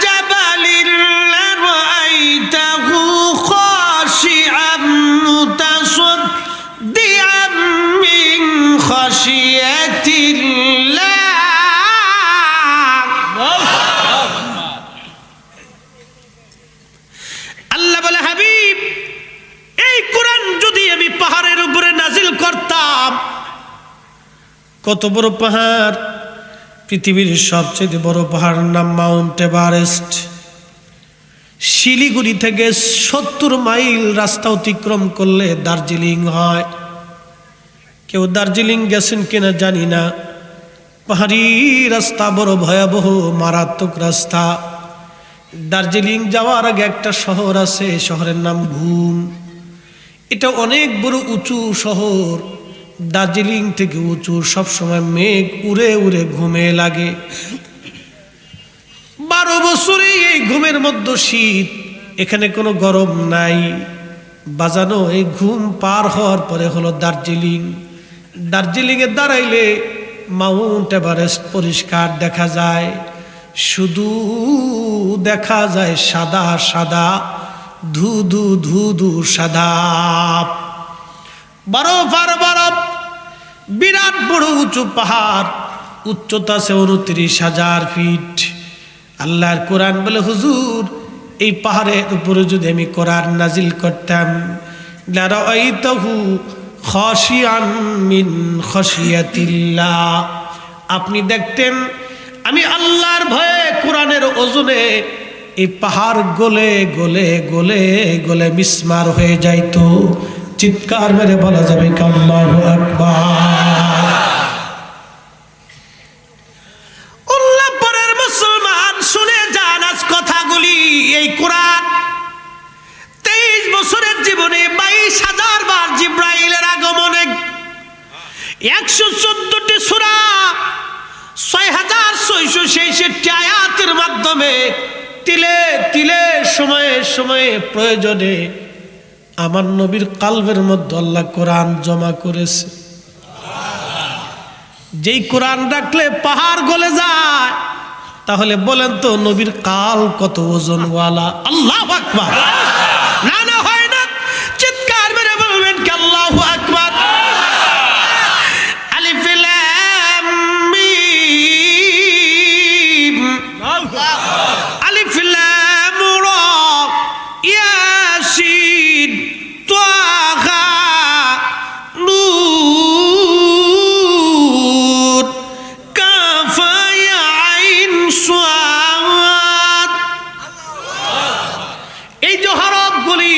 জাবালিন লারাআইতাহু খাশিআম মুতাসাদ্দিআম মিন খাশিয়াতিল্লাহ। আল্লাহ বলে হাবিব, এই কোরআন যদি আমি পাহাড়ের উপরে নাজিল করতাম, কত বড় পাহাড়? পৃথিবীর সবচেয়ে বড় পাহাড়ের নাম মাউন্ট এভারেস্ট। শিলিগুড়ি থেকে 70 মাইল রাস্তা অতিক্রম করলে দার্জিলিং হয়। কেউ দার্জিলিং গেছেন কিনা জানি না। পাহাড়ি রাস্তা, বড় ভয়াবহ মারাত্মক রাস্তা। দার্জিলিং যাওয়ার আগে একটা শহর আছে, শহরের নাম ঘুম। এটা অনেক বড় উঁচু শহর, দার্জিলিং থেকে উঁচু। সবসময় মেঘ উড়ে উড়ে ঘুমে লাগে। 12 বছরে এই ঘুমের মধ্যে শীত, এখানে কোনো গরম নাই। বাজানো এই ঘুম পার হওয়ার পরে হলো দার্জিলিং। দার্জিলিংয়ে দাঁড়াইলে মাউন্ট এভারেস্ট পরিষ্কার দেখা যায়। শুধু দেখা যায় সাদা সাদা, ধুধু ধুধু সাদা বরফ আর বরফ। বিরাট বড় উঁচু পাহাড়, উচ্চতা আছে 29,000 ফিট। আল্লাহর কোরআন বলে হুজুর, এই পাহাড়ের উপরে যদি আমি কোরআন নাজিল করতাম, লারাআইতাহু খাশিআন মিন খাশিয়াতিল্লাহ, আপনি দেখতেন আমি আল্লাহর ভয়ে কোরআনের ওজনে এই পাহাড় গলে গলে গলে গলে মিসমার হয়ে যাইতো। চিৎকার মেরে বলা যাবে আল্লাহু আকবার। উল্লাহপুরের মুসলমান শুনে যান আজ কথাগুলি। এই কোরআন 23 বছরের জীবনে 22,000 বার জিব্রাইলের আগমনে 114টি সূরা 6,666 আয়াতের মাধ্যমে তিলে তিলে সময়ে সময়ে প্রয়োজনে আমার নবীর কালবের মধ্যে আল্লাহ কোরআন জমা করেছে। যেই কোরআন রাখলে পাহাড় গলে যায়, তাহলে বলেন তো নবীর কাল কত ওজনওয়ালা? আল্লাহু আকবার। না না হয় না, চিৎকার মেরে বলবেন কি আল্লাহু আকবার। আলিফ লাম মিম, আলিফ লাম রা, ইয়াসিন, তাহা, নূর, কাফ, ইয়া আইন, সাদ। এই যে হরফগুলি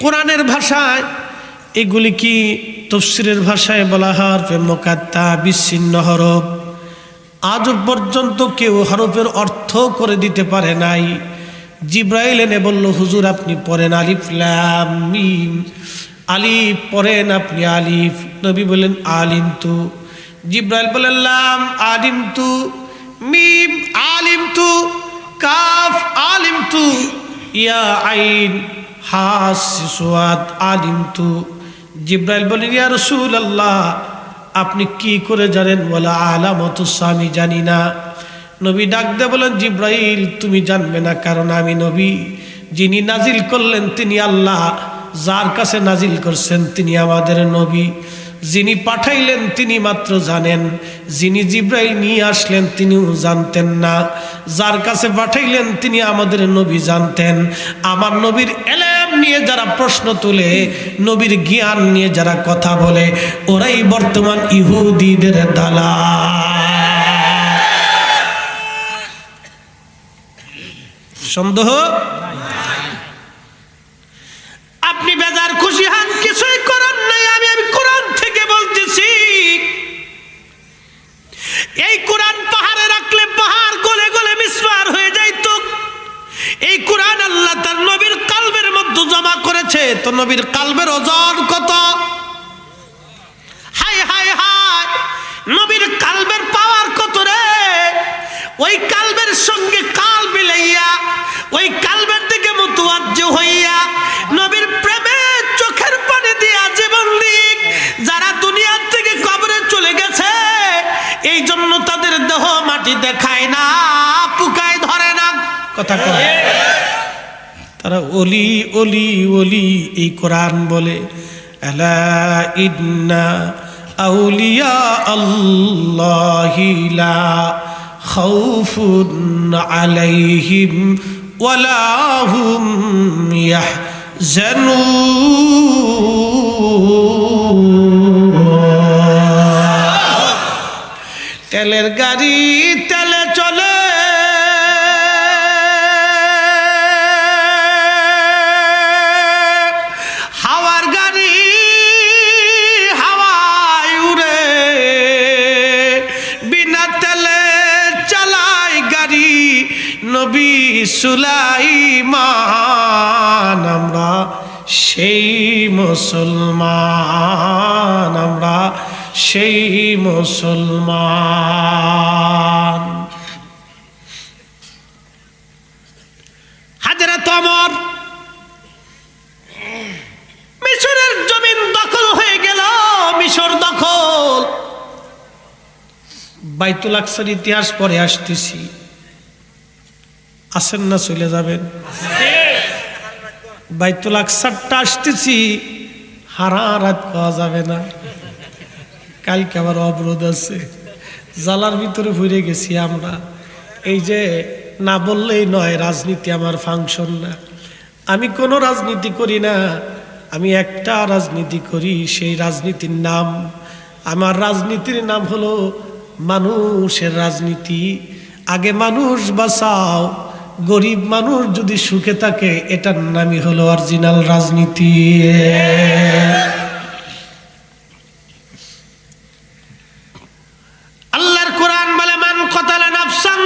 কোরআনের ভাষায়, এগুলি কি তাফসীরের ভাষায় বলা হয় হরফে মুকাত্তা, বিচ্ছিন্ন হরফ। আজ পর্যন্ত কেউ হরফের অর্থ করে দিতে পারে নাই। জিব্রাইল এনে বলল হুজুর আপনি পড়েন আলিফ লাম মিম। আলিফ পড়েন আপনি আলিফ। নবী বলেন আলিম তু। জিব্রাইল বলেন লাম আলিম তু, মিম আলিম তু, কাফ আলিম তু, ইয়া আইন হা সাদ আলিম তু। জিব্রাইল বলেন ইয়া রাসূলুল্লাহ আপনি কি করে জানেন? বলা আলামতুস সামি, জানি না। নবী ডাক দিয়ে বলেন জিব্রাইল তুমি জানবে না, কারণ আমি নবী। যিনি নাজিল করলেন তিনি আল্লাহ, যার কাছে নাজিল করছেন তিনি আমাদের নবী। যিনি পাঠাইলেন তিনি মাত্র জানেন, যিনি জিব্রাইল নিয়ে আসলেন তিনিও জানতেন না। যার কাছে পাঠাইলেন তিনি আমাদের নবী জানতেন। আমার নবীর এলেম নিয়ে যারা প্রশ্ন তুলে, নবীর জ্ঞান নিয়ে যারা কথা বলে, ওরাই বর্তমান ইহুদিদের দালাল। সন্দেহ? আপনি বেজার খুশি হন, কিছুই করার নাই। আমি কোরআন থেকে বলতেছি, এই কোরআন পাহাড়ে রাখলে পাহাড় গলে গলে মিসমার হয়ে যাইত। তো নবীর কালবের ওজন কত? হায় হায় হায়, নবীর কালবের পাওয়ার কত রে! ওই কালবের সঙ্গে কাল মিলাইয়া, ওই কালবের দিকে মুতাওয়াজ্জ হইয়া নবীর প্রেমে চোখের পানি দিয়া জীবন দিক। যারা দুনিয়া থেকে কবরে চলে গেছে, এই জন্য তাদের দেহ মাটি দেখায় না, পুকায় ধরে না। কথা কয় তারা ওলি ওলি ওলি। এই কোরআন বলে আলা ইন্না আউলিয়া আল্লাহি লা খাউফুন আলাইহিম ওয়ালা হুম ইয়াহজানুন। তেলের গাড়ি তেলে চলে, হাওয়ার গাড়ি হাওয়ায় উড়ে, বিনা তেলে চালায় গাড়ি নবী সুলাইমান। আমরা সেই মুসলমান, আমরা সেই মুসলমান। হযরত ওমর, মিশরের জমিন দখল হয়ে গেল, মিশর দখল। বাইতুল আকসার ইতিহাস পরে আসতেছি, আসেন না চলে যাবেন? বাইতুল আকসারটা আসতেছি, হারা রাত পাওয়া যাবে না, কালকে আবার অবরোধ আছে, জালার ভিতরে ঘুরে গেছি আমরা। এই যে না বললেই নয়, রাজনীতি আমার ফাংশন না। আমি কোনো রাজনীতি করি না, আমি একটা রাজনীতি করি, সেই রাজনীতির নাম, আমার রাজনীতির নাম হলো মানুষের রাজনীতি। আগে মানুষ বাঁচাও, গরিব মানুষ যদি সুখে থাকে, এটার নামই হলো অরিজিনাল রাজনীতি। আল্লাহর কোরআন বলে মান কতালা নাফসান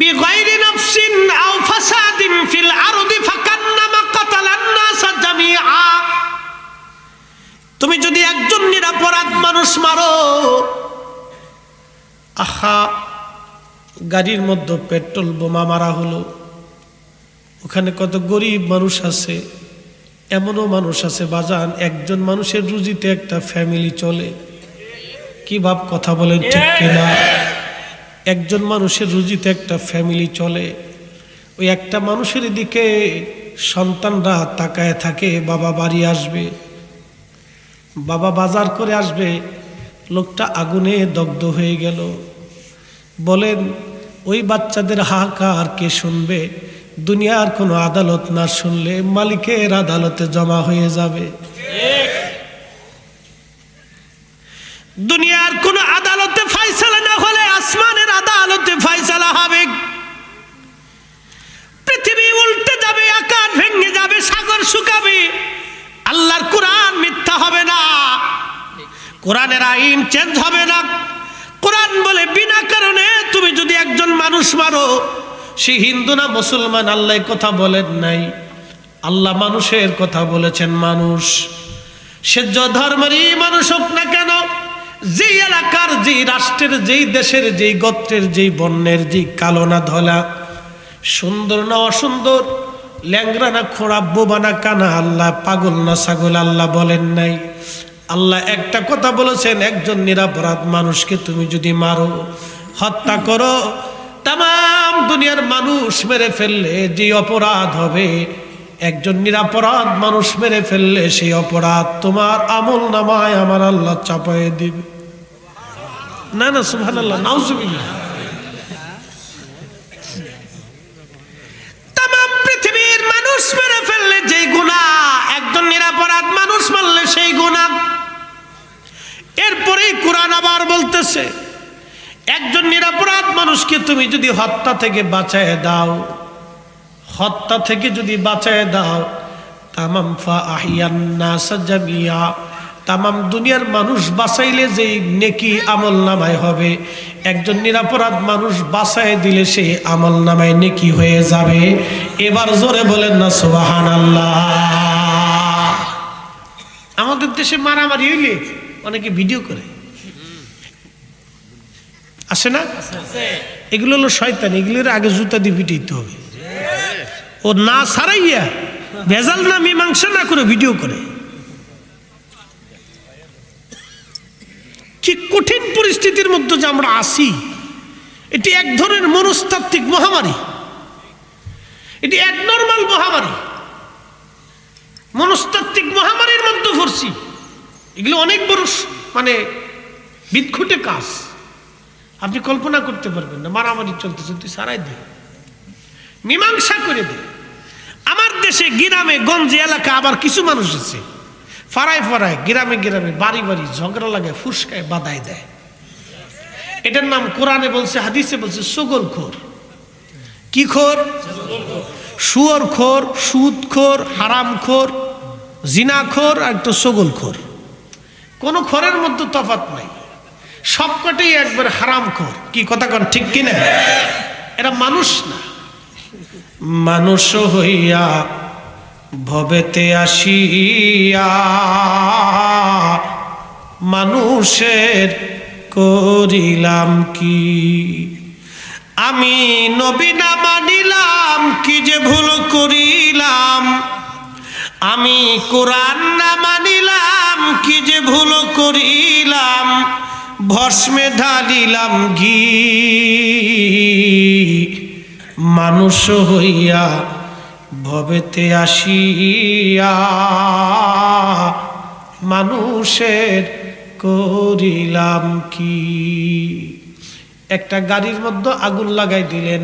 বিগাইরি নাফসিন আও ফাসাদিন ফিল আরদি ফাকান্নামা কতালান নাস জামিআ। তুমি যদি একজন নিরপরাধ মানুষ মারো, আহা, গাড়ির মধ্যে পেট্রোল বোমা মারা হলো, ওখানে কত গরিব মানুষ আছে। এমনও মানুষ আছে বাজান, একজন মানুষের রুজিতে একটা ফ্যামিলি চলে। কি ভাব কথা বলেন, ঠিক কিনা? একজন মানুষের রুজিতে একটা ফ্যামিলি চলে। ওই একটা মানুষের দিকে সন্তানরা তাকায় থাকে, বাবা বাড়ি আসবে, বাবা বাজার করে আসবে, লোকটা আগুনে দগ্ধ হয়ে গেল। বলেন ওই বাচ্চাদের হাহাকার কে শুনবে? দুনিয়ার কোনো আদালত না শুনলে মালিকের আদালতে জমা হয়ে যাবে। দুনিয়ার কোনো আদালতে ফয়সালা না হলে আসমানের আদালতে ফয়সালা হবে। পৃথিবী উল্টে যাবে, আকাশ ভেঙে যাবে, সাগর শুকাবে, আল্লাহর কোরআন মিথ্যা হবে না, কোরআনের আইন চেঞ্জ হবে না। কোরআন বলে বিনা কারণে তুমি যদি একজন মানুষ মারো, সে হিন্দু না মুসলমান, আল্লাহ কথা বলেন নাই, আল্লাহ মানুষের কথা বলেছেন। মানুষ সে যে ধর্মেরই মানুষ হোক না কেন, যেই এলাকার, যেই রাষ্ট্রের, যেই দেশের, যেই গোত্রের, যেই বর্ণের, যেই কালো না ধলা, সুন্দর না অসুন্দর, ল্যাংরা না খোঁড়া, বোবা না কানা, আল্লাহ পাগল না ছাগল, আল্লাহ বলেন নাই। আল্লাহ একটা কথা বলেছেন, একজন নিরপরাধ মানুষকে তুমি যদি মারো, হত্যা করো, তাম দুনিয়ার মানুষ মেরে ফেললে যে অপরাধ হবে, একজন নিরপরাধ মানুষ মেরে ফেললে সেই অপরাধ তোমার আমল নামায় আমার আল্লাহ চাপায়ে দিবে। না না, সুবহানাল্লাহ, নাউজুবিল্লাহ। তাম পৃথিবীর মানুষ মেরে ফেললে যেই গুনাহ, একজন নিরপরাধ মানুষ মারলে সেই গুনাহ। এরপরেই কোরআন আবার বলতেছে, একজন নিরপরাধ মানুষকে তুমি যদি হত্যা থেকে বাঁচায় দাও, হত্যা থেকে যদি বাঁচায় দাও, তামাম ফা আহিয়ান নাস জামিয়া, তামাম দুনিয়ার মানুষ বাঁচাইলে যেই নেকি আমল নামায় হবে, একজন নিরপরাধ মানুষ বাঁচায় দিলে সেই আমল নামায় নেকি হয়ে যাবে। এবার জোরে বলেন না সুবহানাল্লাহ। দেশে মারামারি হইলে অনেকে ভিডিও করে, আসে না? এগুলো হলো শয়তান, এগুলোর আগে জুতা দিয়ে পিটাইতে হবে। ও না সারাইয়া ভেজাল না মীমাংসা না করে ভিডিও করে। কি কঠিন পরিস্থিতির মধ্যে যে আমরা আসি, এটি এক ধরনের মনস্তাত্ত্বিক মহামারী, এটি অ্যাবনর্মাল মহামারী, মনস্তাত্ত্বিক মহামারীর মধ্যে পড়ছি। এগুলো অনেক বড় মানে বিদঘুটে কাজ, আপনি কল্পনা করতে পারবেন না। মারামারি চলতে চলতে সারাই দেয়, মীমাংসা করে দেয়। আমার দেশে গ্রামে গঞ্জে এলাকা আবার কিছু মানুষ আছে ফাড়ায় ফাড়ায় গ্রামে গ্রামে বাড়ি বাড়ি ঝগড়া লাগায়, ফুসকায়, বাদায় দেয়। এটার নাম কোরআনে বলছে, হাদিসে বলছে সগলখোর। কি খোর? শুয়োরখোর, সুদখোর, হারামখোর, জিনাখোর আর তো সগলখোর। কোনো খোরের মধ্যে তফাৎ নাই, সবকটাই একবার হারামখোর। কি কথা কন ঠিক কিনা? এরা মানুষ না। মানুষ হইয়া ভবেতে আসিয়া মানুষের করিলাম কি? আমি নবী না মানিলাম, কি যে ভুল করিলাম। আমি কোরআন না মানিলাম, কি যে ভুল করিলাম। ভস্মে ঢালিলাম ঘি, মানুষ হইয়া ভবেতে আসিয়া মানুষের করিলাম কি? একটা গাড়ির মধ্যে আগুন লাগাই দিলেন,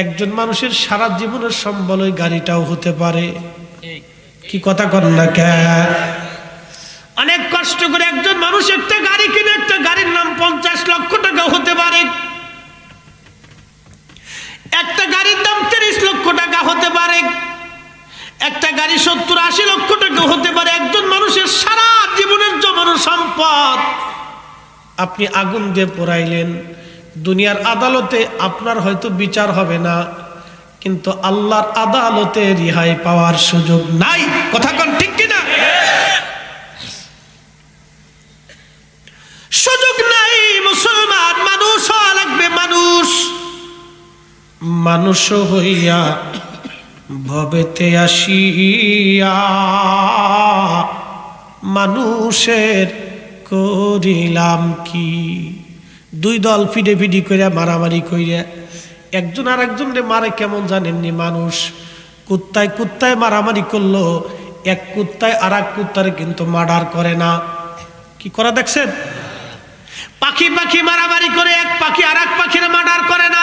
একজন মানুষের সারা জীবনের সম্বল ওই গাড়িটাও হতে পারে। কি কথা কন না কেন? অনেক কষ্ট করে একজন মানুষ একটা গাড়ি কিনে, একটা গাড়ির নাম 50 লক্ষ টাকা হতে পারে, একটা গাড়ির দাম 30 লক্ষ টাকা হতে পারে, একটা গাড়ি 70-80 লক্ষ টাকা হতে পারে। একজন মানুষের সারা জীবনের জমানো সম্পদ আপনি আগুন দিয়ে পোড়াইলেন। দুনিয়ার আদালতে আপনার হয়তো বিচার হবে না, কিন্তু আল্লাহর আদালতে রিহাই পাওয়ার সুযোগ নাই। কথা কোন ঠিক কিনা? সুযোগ নাই। মুসলমান মানুষ হওয়া লাগবে, মানুষ। মানুষ হইয়া ভবেতে আসিয়া মানুষের করিলাম কি? দুই দল ফিডে ফিডি কইরা মারামারি কইরা একজন আর একজনকে মারে কেমন জানেননি? মানুষ কুত্তায় কুত্তায় মারামারি করলো, এক কুত্তায় আর এক কুত্তারে কিন্তু মার্ডার করে না। কি করা দেখছেন? পাখি পাখি মারামারি করে, এক পাখি আর এক পাখির মার্ডার করে না,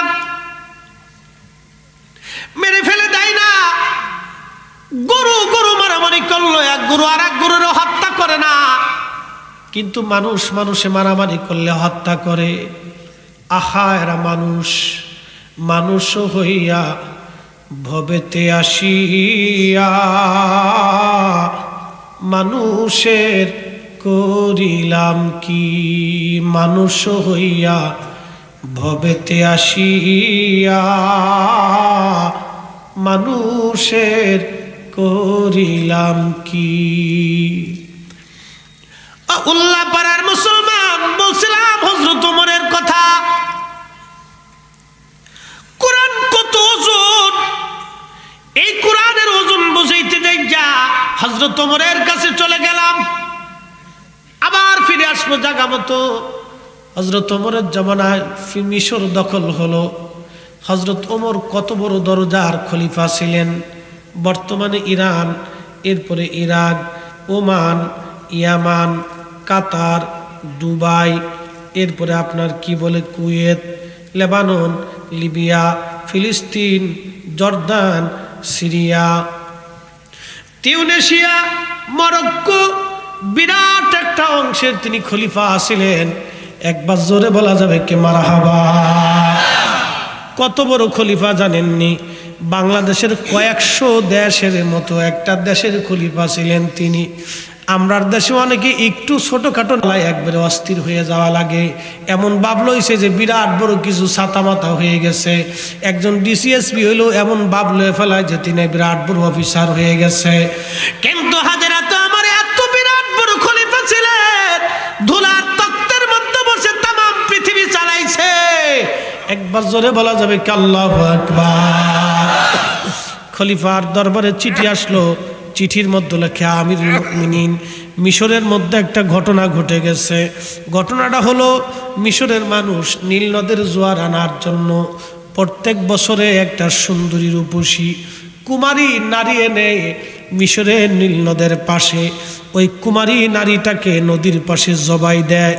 মেরে ফেলে দেয় না। গরু গরু মারামারি করলো, এক গরু আর এক গরুর হত্যা করে না, কিন্তু মানুষ মানুষে মারামারি করলে হত্যা করে। আহা, এরা মানুষ। মানুষ হইয়া ভবেতে আসিয়া মানুষের করিলাম কি? মানুষ হইয়া ভবেতে আসিয়া মানুষের করিলাম কি? উল্লাহ পাড়ার মুসলমান বলছিলাম হযরত ওমরের কথা। কোরআন কত ওজন, এই কোরআনের ওজন বুঝাইতে যা হযরত ওমরের কাছে চলে গেলাম। আবার ফিরে আসবো জায়গা মতো। হযরত ওমরের জামানায় মিশর দখল হলো। হযরত ওমর কত বড় দরজার খলিফা ছিলেন। বর্তমানে ইরান, এরপরে ইরাক, ওমান, ইয়ামান, কাতার, দুবাই, এরপরে আপনার কি বলে কুয়েত, লেবানন, লিবিয়া, ফিলিস্তিন, জর্দান, সিরিয়া, তিউনেশিয়া, মরক্কো, বিরাট একটা অংশের তিনি খলিফা ছিলেন। একবার জোরে বলা যাবে কে মারহাবা? কত বড় খলিফা জানেননি? বাংলাদেশের কয়েকশো দেশের মতো একটা দেশের খলিফা ছিলেন তিনি। আমরার দেশে অনেকে একটু ছোটখাটো নালায় একবারে অস্থির হয়ে যাওয়া লাগে, এমন ভাব লইছে যে বিরাট বড় কিছু ছাতা মাথা হয়ে গেছে। একজন ডিসিএসপি হইলেও এমন ভাব লয়ে ফেলায় যে তিনি বিরাট বড় অফিসার হয়ে গেছে। কিন্তু হাজেরা তো আমার এত বিরাট বড় একবার জোরে বলা যাবে কি আল্লাহু আকবার। খলিফার দরবারে চিঠি আসলো, চিঠির মধ্যে লেখা আমিরুল মুমিনিন, মিশরের মধ্যে একটা ঘটনা ঘটে গেছে। ঘটনাটা হলো মিশরের মানুষ নীল নদের জোয়ার আনার জন্য প্রত্যেক বছরে একটা সুন্দরী রূপসী কুমারী নারী এনে মিশরের নীল নদের পাশে ওই কুমারী নারীটাকে নদীর পাশে জবাই দেয়।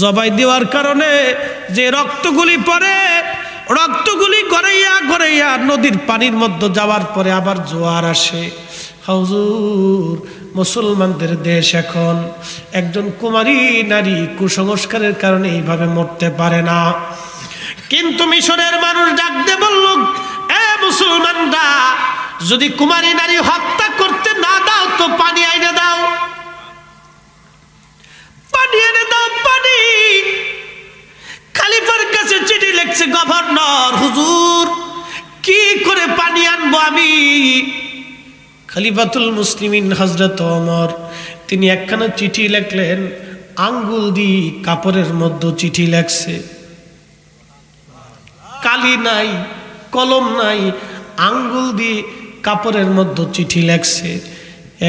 জবাই দেওয়ার কারণে যে রক্তগুলি পড়ে, রক্তগুলি গড়াইয়া গড়াইয়া নদীর পানির মধ্যে যাওয়ার পরে আবার জোয়ার আসে। হুজুর, মুসলমানদের দেশ এখন, একজন কুমারী নারী কুসংস্কারের কারণে এইভাবে মরতে পারে না। কিন্তু মিশরের মানুষ ডাক দিয়ে বলল, এ মুসলমানরা, যদি কুমারী নারী হত্যা করতে না দাও তো পানি আইনে দাও, পানি এনে দাও, পানি। খলিফার কাছে চিঠি লিখছে গভর্নর, হুজুর কি করে পানি আনবো আমি? খলিফাতুল মুসলিমিন হযরত ওমর তিনি একখানা চিঠি লিখলেন, আঙ্গুল দিয়ে কাপড়ের মধ্যে চিঠি লেখছে, কালি নাই, কলম নাই, আঙ্গুল দিয়ে কাপড়ের মধ্যে চিঠি লেখছে।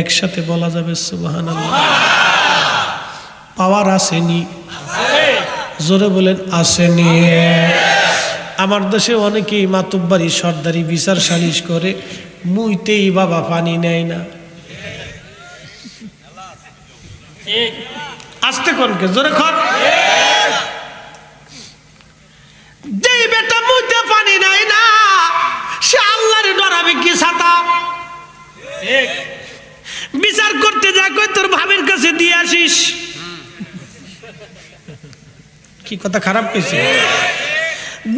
একসাথে বলা যাবে সুবহানাল্লাহ। পাওয়ার আসেনি? জোরে বলেন আসেনি? আমার দেশে অনেকেই মাতুব্বারি সর্দারি বিচার সালিশ করে, মুইতেই বাবা পানি নেয় না। আসতে কোনকে জোরে খর, যেই বেটা মুইতে পানি নেয় না সে আল্লাহর ডরাবে কি ছাতা? বিচার করতে যা কই তোর ভাবির কাছে দিয়ে আসিস। কি কথা খারাপ কইছে?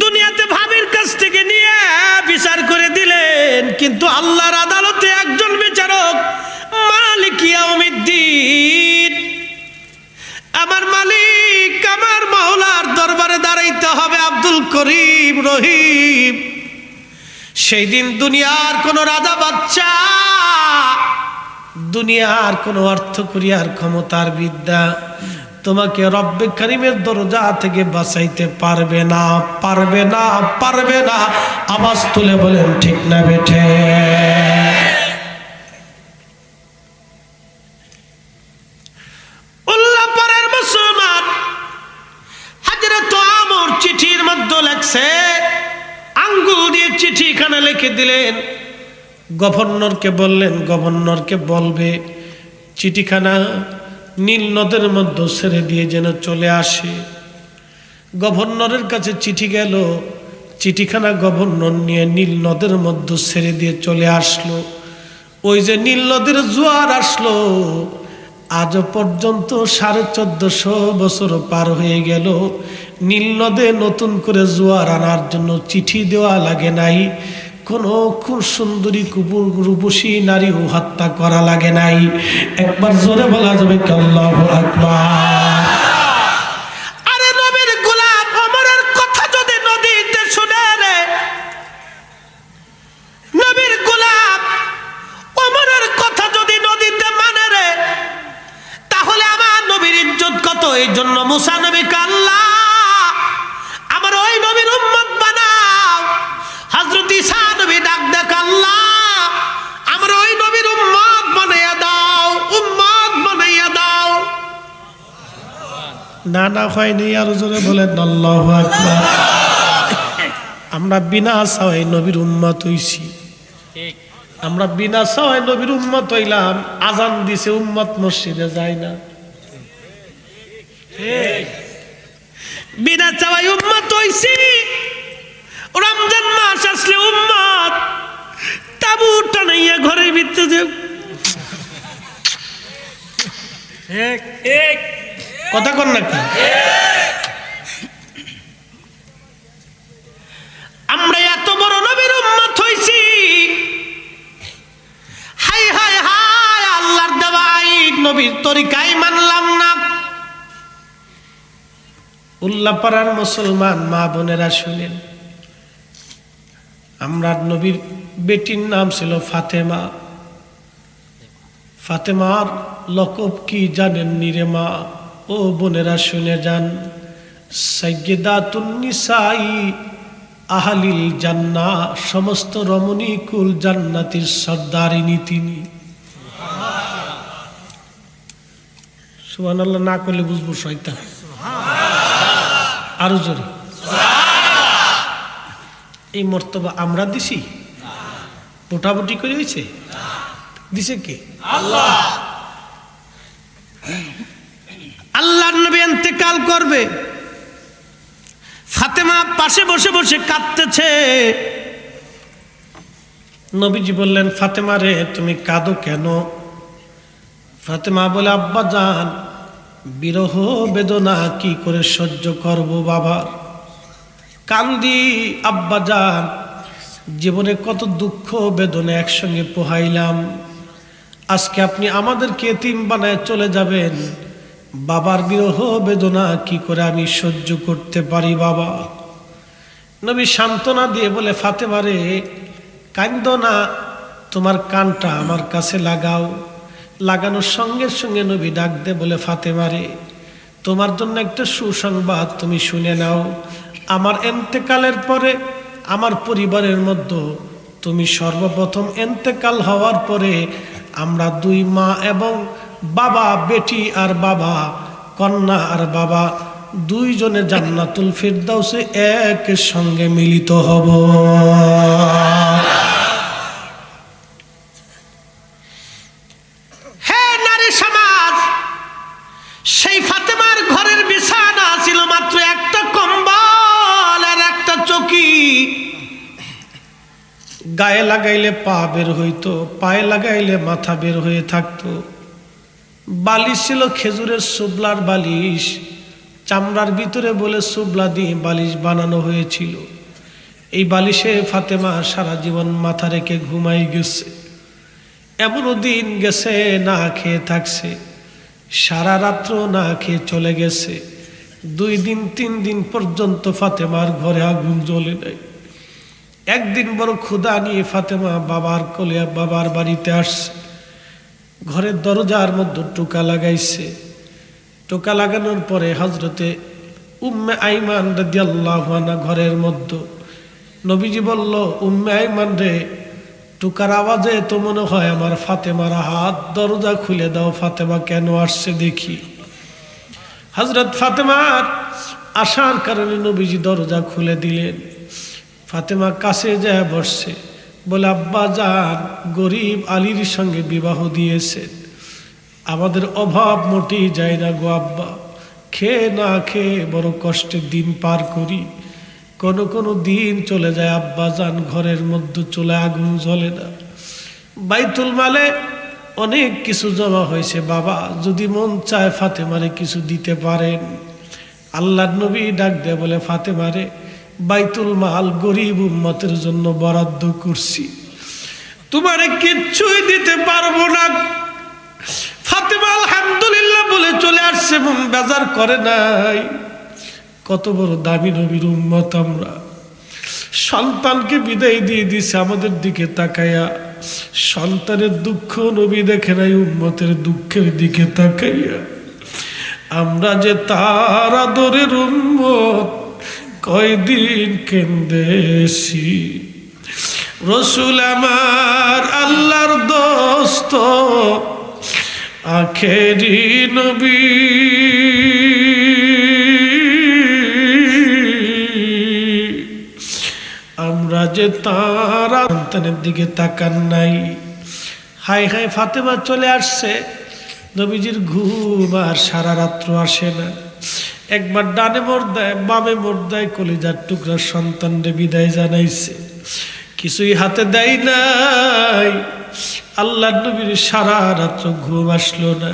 দুনিয়াতে ভাবির কাছ থেকে নিয়ে বিচার করে দিলেন, কিন্তু আল্লাহর আদালতে একজন বিচারক মালিক ইয়াউমিদ্দিন, আমার মালিক, আমার মাওলার দরবারে দাঁড়াইতে হবে আব্দুল করিম রহিম। সেই দিন দুনিয়ার কোন রাজা বাচ্চা, দুনিয়ার কোন অর্থ করিয়ার ক্ষমতার বিদ্যা তোমাকে রব্বে কারিমের দরজা থেকে বাঁচাইতে পারবে না, পারবে না, পারবে না। আওয়াজ তুলে বলেন ঠিক না বেঠে? উল্লাপাড়ার মুসলমান হযরত ওমর চিঠির মধ্যে লেখছে, আঙ্গুল দিয়ে চিঠিখানা লিখে দিলেন, গভর্নরকে বললেন, গভর্নরকে বলবে চিঠিখানা নীল নদের মধ্যে ছেড়ে দিয়ে যেন চলে আসে। গভর্নরের কাছে চিঠি গেল, চিঠিখানা গভর্নর নিয়ে নীল নদের মধ্যে ছেড়ে দিয়ে চলে আসলো। ওই যে নীল নদের জোয়ার আসলো, আজও পর্যন্ত 1450 বছর পার হয়ে গেল, নীল নদে নতুন করে জোয়ার আনার জন্য চিঠি দেওয়া লাগে নাই, কোনো খুব সুন্দরী রূপসী নারী হত্যা করা লাগে নাই। একবার জোরে বলা যাবে কি আল্লাহু আকবার। আরে নবীর গোলাম ওমরের কথা যদি নদীতে শুনে রে, নবীর গোলাম ওমরের কথা যদি নদীতে মানে রে, তাহলে আমার নবীর ইজ্জত কত? এই জন্য মুসা নবীকে আল্লাহ আমার ওই নবীর উম্মত বানাও। হযরত ঈসা নবী ডাক দেখ, আল্লাহ আমার ওই নবীর উম্মত বানাইয়া দাও, উম্মত বানাইয়া দাও। না না হয়নি, আর জোরে বলেন আল্লাহু আকবার। আমরা বিনা চাওয়াই নবীর উম্মত হইছি, আমরা বিনা চাওয়াই নবীর উম্মত হইলাম। আজান দিছে উম্মত মসজিদে যায় না, বিনা চাওয়াই উম্মত হইছি। রমজান মাস আসলে উম্মত তাবু টানাইয়া ঘরের ভিতরে, কথা কন নাকি? আমরা এত বড় নবীর উম্মত হইছি, হাই হাই হাই, আল্লাহর দেওয়া আইন নবীর তরিকায় মানলাম না। উল্লাপাড়ার মুসলমান মা বোনেরা শুনেন, আমরা নবীর বেটির নাম ছিল ফাতেমা। ফাতেমার লকব কি জানেন নিরে মা? ও বোনেরা শুনে যান, সাইয়্যিদাতুন নিসাই আহলিল জান্নাহ, সমস্ত রমণী কুল জান্নাতের সর্দারিনী তিনি। সুবহানাল্লাহ না করলে বুঝবো শয়তান। আরো জোরে। এই মর্তবা আমরা দিছি? মোটামুটি করে হয়েছে? দিছে কে? আল্লাহ। আল্লাহর নবী ইন্তেকাল করবে, ফাতেমা পাশে বসে বসে কাঁদতেছে। নবীজি বললেন, ফাতেমা রে তুমি কাঁদো কেন? ফাতেমা বলে, আব্বা জান, বিরহ বেদনা কি করে সহ্য করব বাবা, কান্দি আব্বা জান, জীবনে কত দুঃখ বেদনা একসঙ্গে পোহাইলাম, আজকে আপনি আমাদেরকে এতিম বানায় চলে যাবেন, বাবার বিরহ বেদনা কি করে আমি সহ্য করতে পারি বাবা। নবী সান্ত্বনা দিয়ে বলে, ফাতেমা রে কান্দো না, তোমার কানটা আমার কাছে লাগাও। লাগানোর সঙ্গে সঙ্গে নবী ডাক দে বলে, ফাতেমা রে তোমার জন্য একটা সুসংবাদ তুমি শুনে নাও। আমার ইন্তেকালের পরে আমার পরিবারের মধ্যে তুমি সর্বপ্রথম ইন্তেকাল হওয়ার পরে আমরা দুই মা এবং বাবা, বেটি আর বাবা, কন্যা আর বাবা, দুইজনে জান্নাতুল ফিরদাউসে এক সঙ্গে মিলিত হব। হে নারী সমাজ, সেই ফাতেমার ঘরের বিছানা ছিল মাত্র একটা কম্বল আর একটা চৌকি। গায়ে লাগাইলে পা বের হইতো, পায়ে লাগাইলে মাথা বের হয়ে থাকতো। বালিশ ছিল খেজুরের সুবলার বালিশ, চামড়ার ভিতরে বলে সুবলা দিয়ে বালিশ বানানো হয়েছিল। এই বালিশে ফাতেমা সারা জীবন মাথা রেখে ঘুমাই গেছে। এমনও দিন গেছে না খেয়ে থাকছে, সারা রাত্র না খেয়ে চলে গেছে। 2 দিন 3 দিন পর্যন্ত ফাতেমার ঘরে আগুন জ্বলে নাই। একদিন বড় ক্ষুধা নিয়ে ফাতেমা বাবার কোলে বাবার বাড়িতে আসছে। ঘরের দরজার মধ্যে টোকা লাগাইছে। টোকা লাগানোর পরে হযরতে উম্মে আইমান রাদিয়াল্লাহু আনহা ঘরের মধ্যে। নবীজি বলল, উম্মে আইমান রে, টোকার আওয়াজে তো মনে হয় আমার ফাতেমার হাত, দরজা খুলে দাও, ফাতেমা কেন আসছে দেখি। হযরত ফাতেমার আসার কারণে নবীজি দরজা খুলে দিলেন। ফাতেমা কাছে যায় বসছে, বলে, আব্বা জান, গরিব আলীর সঙ্গে বিবাহ দিয়েছেন, আমাদের অভাব মোটেই যায় না গো আব্বা, খেয়ে না খেয়ে বড় কষ্টের দিন পার করি। কোনো দিন চলে যায় আব্বা জান, ঘরের মধ্যে চলে আগুন জ্বলে না। বাইতুল মালে অনেক কিছু জমা হয়েছে বাবা, যদি মন চায় ফাতেমারে কিছু দিতে পারেন। আল্লাহর নবী ডাক দেয় বলে, ফাতেমারে বাইতুল মাল গরিব উম্মতের জন্য বরাদ্দ করছি, তোমারে কিচ্ছুই দিতে পারবো না। ফাতেমা আলহামদুলিল্লাহ বলে চলে আসছে এবং বেজার করে নাই। কত বড় দামি নবীর উম্মত আমরা। সন্তানকে বিদায় দিয়ে দিছে আমাদের দিকে তাকাইয়া, সন্তানের দুঃখ নবী দেখে নাই উম্মতের দুঃখের দিকে তাকাইয়া। আমরা যে তার আদরের উম্মত, কয়দিন কেন্দেছি। রসুল আমার আল্লাহর দোস্ত, আখেরি নবী, আমরা যে তার সন্তানের দিকে তাকান নাই। হায় হায়, ফাতেমা চলে আসছে, নবীজির ঘুম আর সারা রাত্র আসে না। একবার ডানে মোড় দেয়, বামে মোড় দেয়, কলিজার টুকরা সন্তানরে বিদায় জানাইছে, কিছুই হাতে দেয় নাই। আল্লাহর নবীর সারা রাত্র ঘুম আসলো না।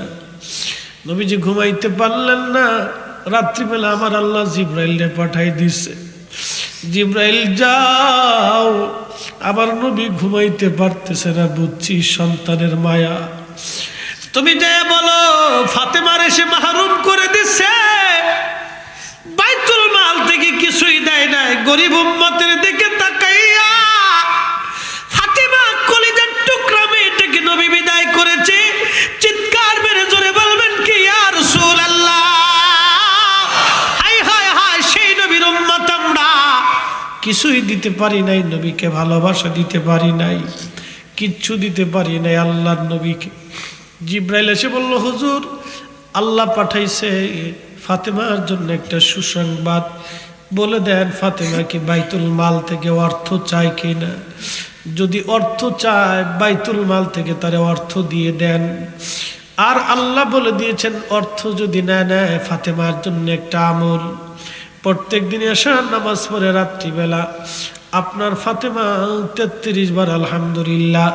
নবীজি ঘুমাইতে পারলেন না। রাত্রিবেলা আমার আল্লাহ জিব্রাইলরে পাঠাই দিছে, জিব্রাইল যাও। আবার নবী ঘুমাইতে পারতেছে না, বুঝছি সন্তানের মায়া। তুমি যে বলো ফাতেমার এসে মাহরুম করে দিচ্ছে, বাইতুল মাল থেকে কিছুই দেয় নাই। গরিব উম্মতের দিকে তাকাইয়া ফাতেমা কলিজার টুকরা মেয়েটাকে নবী বিদায় করেছে। চিৎকার মেরে জোরে বলবেন কি, ইয়া রাসূলুল্লাহ। হায় হায় হায়, সেই নবীর উম্মত আমরা, কিছুই দিতে পারি নাই, নবীকে ভালোবাসা দিতে পারি নাই, কিচ্ছু দিতে পারি নাই আল্লাহর নবীকে। জিব্রাইল এসে বলল, হুজুর আল্লাহ পাঠাইছে ফাতেমার জন্য একটা সুসংবাদ, বলে দেন ফাতেমা কি বাইতুল মাল থেকে অর্থ চায় কিনা, যদি অর্থ চায় বাইতুল মাল থেকে তারে অর্থ দিয়ে দেন। আর আল্লাহ বলে দিয়েছেন অর্থ যদি না নেয় ফাতেমার জন্য একটা আমল, প্রত্যেক দিন এশার নামাজ পড়ে রাত্রিবেলা আপনার ফাতেমা 33 বার আলহামদুলিল্লাহ,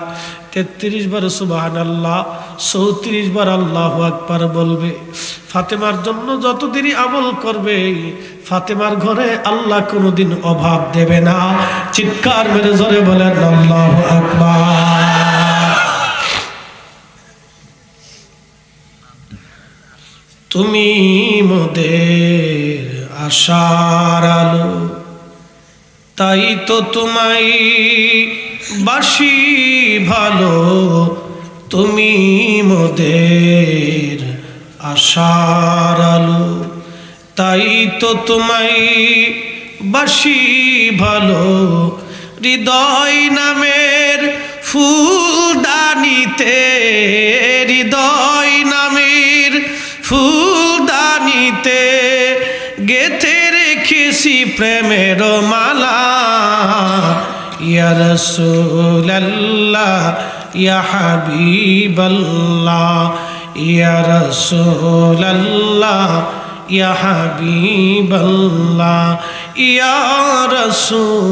33 বার সুবহানাল্লাহ, 34 বার আল্লাহু আকবার বলবে। ফাতেমার জন্য যতদিনই আমল করবে ফাতেমার ঘরে আল্লাহ কোনোদিন অভাব দেবে না। চিৎকার মেরে জোরে বলেন আল্লাহু আকবার। তুমি মোদের আশার আলো, তাই তো তোমায় বাসি ভালো, তুমি মোদের আশার আলো, তাই তো তোমায় বাসি ভালো। হৃদয় নামের ফুলদানিতে, হৃদয় নামের ফুলদানিতে গেথে রেখেছি প্রেমের মালা। ইয়া রাসূলুল্লাহ ইয়া হাবিবাল্লাহ, ইয়া রাসূলুল্লাহ ইয়া হাবিবাল্লাহ, ইয়া রাসূলুল্লাহ।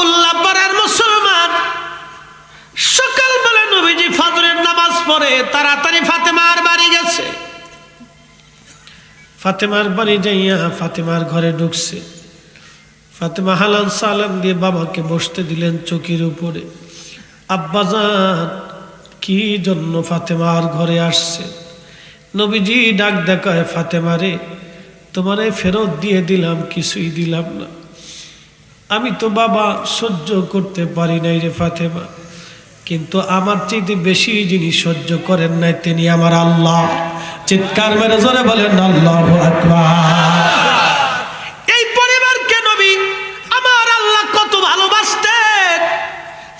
উল্লাহ পাড়ার মুসলমান সকালবেলা নবীজি ফজরের নামাজ পড়ে তাড়াতাড়ি ফাতেমার বাড়ি গেছে। ফাতেমার বাড়ি যাইয়া ফাতেমার ঘরে ঢুকছে। ফাতেমা হালাল সালাম দিয়ে বাবাকে বসতে দিলেন চৌকির উপরে। আব্বাজান কি জন্য ফাতেমার ঘরে আসছে? নবীজি ডাক দেখায়, ফাতেমারে তোমারে ফেরত দিয়ে দিলাম, কিছুই দিলাম না। আমি তো বাবা সহ্য করতে পারি নাই রে ফাতেমা, কিন্তু আমার চাইতে বেশি যিনি সহ্য করেন নাই তিনি আমার আল্লাহ। চিৎকার মেরে জোরে বলেন আল্লাহু আকবার। এই পরিবারকে নবী আমার আল্লাহ কত ভালোবাসতেন।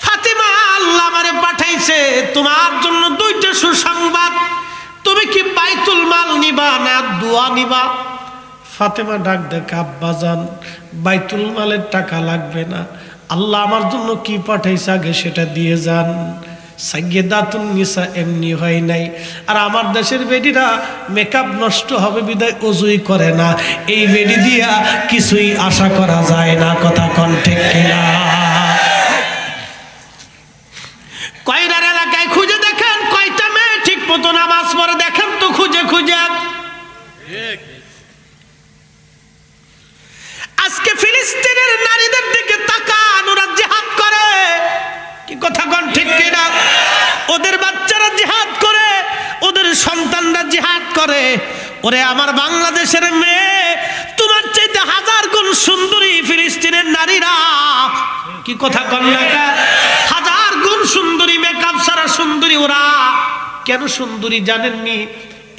ফাতেমা আল্লাহ আমারে পাঠাইছে তোমার জন্য দুইটা সুসংবাদ, তুমি কি বাইতুল মাল নিবা না দোয়া নিবা? ফাতেমা ডাক দেখে, আব্বাজান বাইতুল মালের টাকা লাগবে না, আল্লাহ আমার জন্য কি পাঠাইছে আগে সেটা দিয়ে যান। সাইয়্যিদাতুন নিসা এমনি হয় নাই। আর আমার দেশের বেডিরা মেকআপ নষ্ট হবে বিদায় ওযুই করে না, এই বেডি দিয়া কিছুই আশা করা যায় না। কথা কোন ঠিক কিনা? কয়রার এলাকায় খুঁজে দেখেন কয়টা মেয়ে ঠিক মতো নামাজ পড়ে, দেখেন তো খুঁজে খুঁজে। আজকে ফিলিস্তিনের নারীদের দিকে তাকান, ওরা জিহাদ করে, কি কথা কোন ঠিক কিনা? ওদের বাচ্চারা জিহাদ করে, ওদের সন্তানরা জিহাদ করে। ওরে আমার বাংলাদেশের মেয়ে তোমার চাইতে 1000 গুণ সুন্দরী ফিলিস্তিনের নারীরা। কি কথা কোন না? 1000 গুণ সুন্দরী, মেকআপ ছাড়া সুন্দরী ওরা। কেন সুন্দরী জানেননি?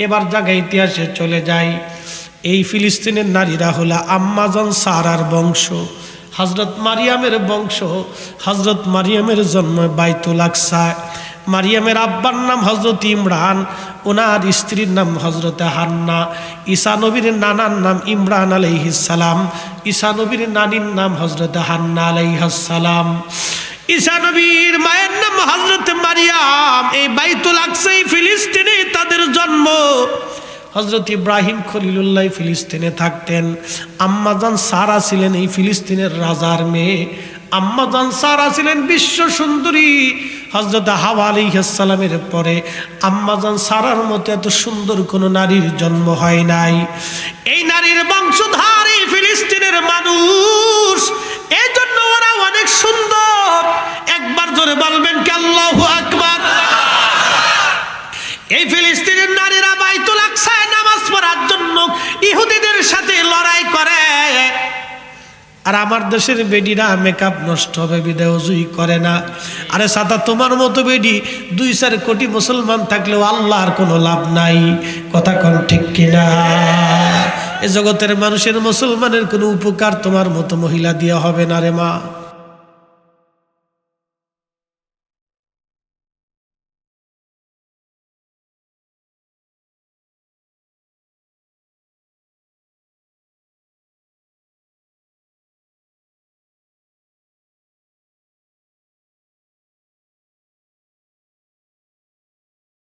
এবার জায়গা ইতিহাসে চলে যায়। এই ফিলিস্তিনের নারীরা হলো আম্মাজান সারার বংশ, হযরত মারিয়ামের বংশ। হযরত মারিয়ামের জন্ম বাইতুল আকসায়। মারিয়ামের আব্বার নাম হযরত ইমরান, ওনার স্ত্রীর নাম হযরত হান্না। ঈসা নবীর নানার নাম ইমরান আলাইহিস সালাম, ঈসা নবীর নানির নাম হযরত হান্না আলাইহিস সালাম। ঈসা নবীর মায়ের নাম হযরত মারিয়াম। এই বাইতুল আকসায় ফিলিস্তিনে তাদের জন্ম। হযরত ইব্রাহিম খলিলুল্লাহ ফিলিস্তিনে থাকতেন। আম্মাজান সারা ছিলেন এই ফিলিস্তিনের রাজার মেয়ে। আম্মাজান সারা ছিলেন বিশ্ব সুন্দরী। হযরত হাওয়া আলাইহিস সালামের পরে আম্মাজান সারার মতো এত সুন্দর কোনো নারীর জন্ম হয় নাই। এই নারীর বংশধর এই ফিলিস্তিনের মানুষ, এই জন্য ওরা অনেক সুন্দর। একবার জোরে বলবেন কি আল্লাহু আকবার। এই ফিলিস্তিনের নারীরা বাইতুল আকসায় নামাজ পড়ার জন্য ইহুদিদের সাথে লড়াই করে। আর আমার দেশের বেডিরা মেকআপ নষ্ট হবে বিদায় ওযুই করে না। আরে সাতা তোমার মতো বেডি 2-4 কোটি মুসলমান থাকলেও আল্লাহর কোনো লাভ নাই, কথা কোন ঠিক কিনা? এ জগতের মানুষের মুসলমানের কোনো উপকার তোমার মতো মহিলা দিয়া হবে না রে মা।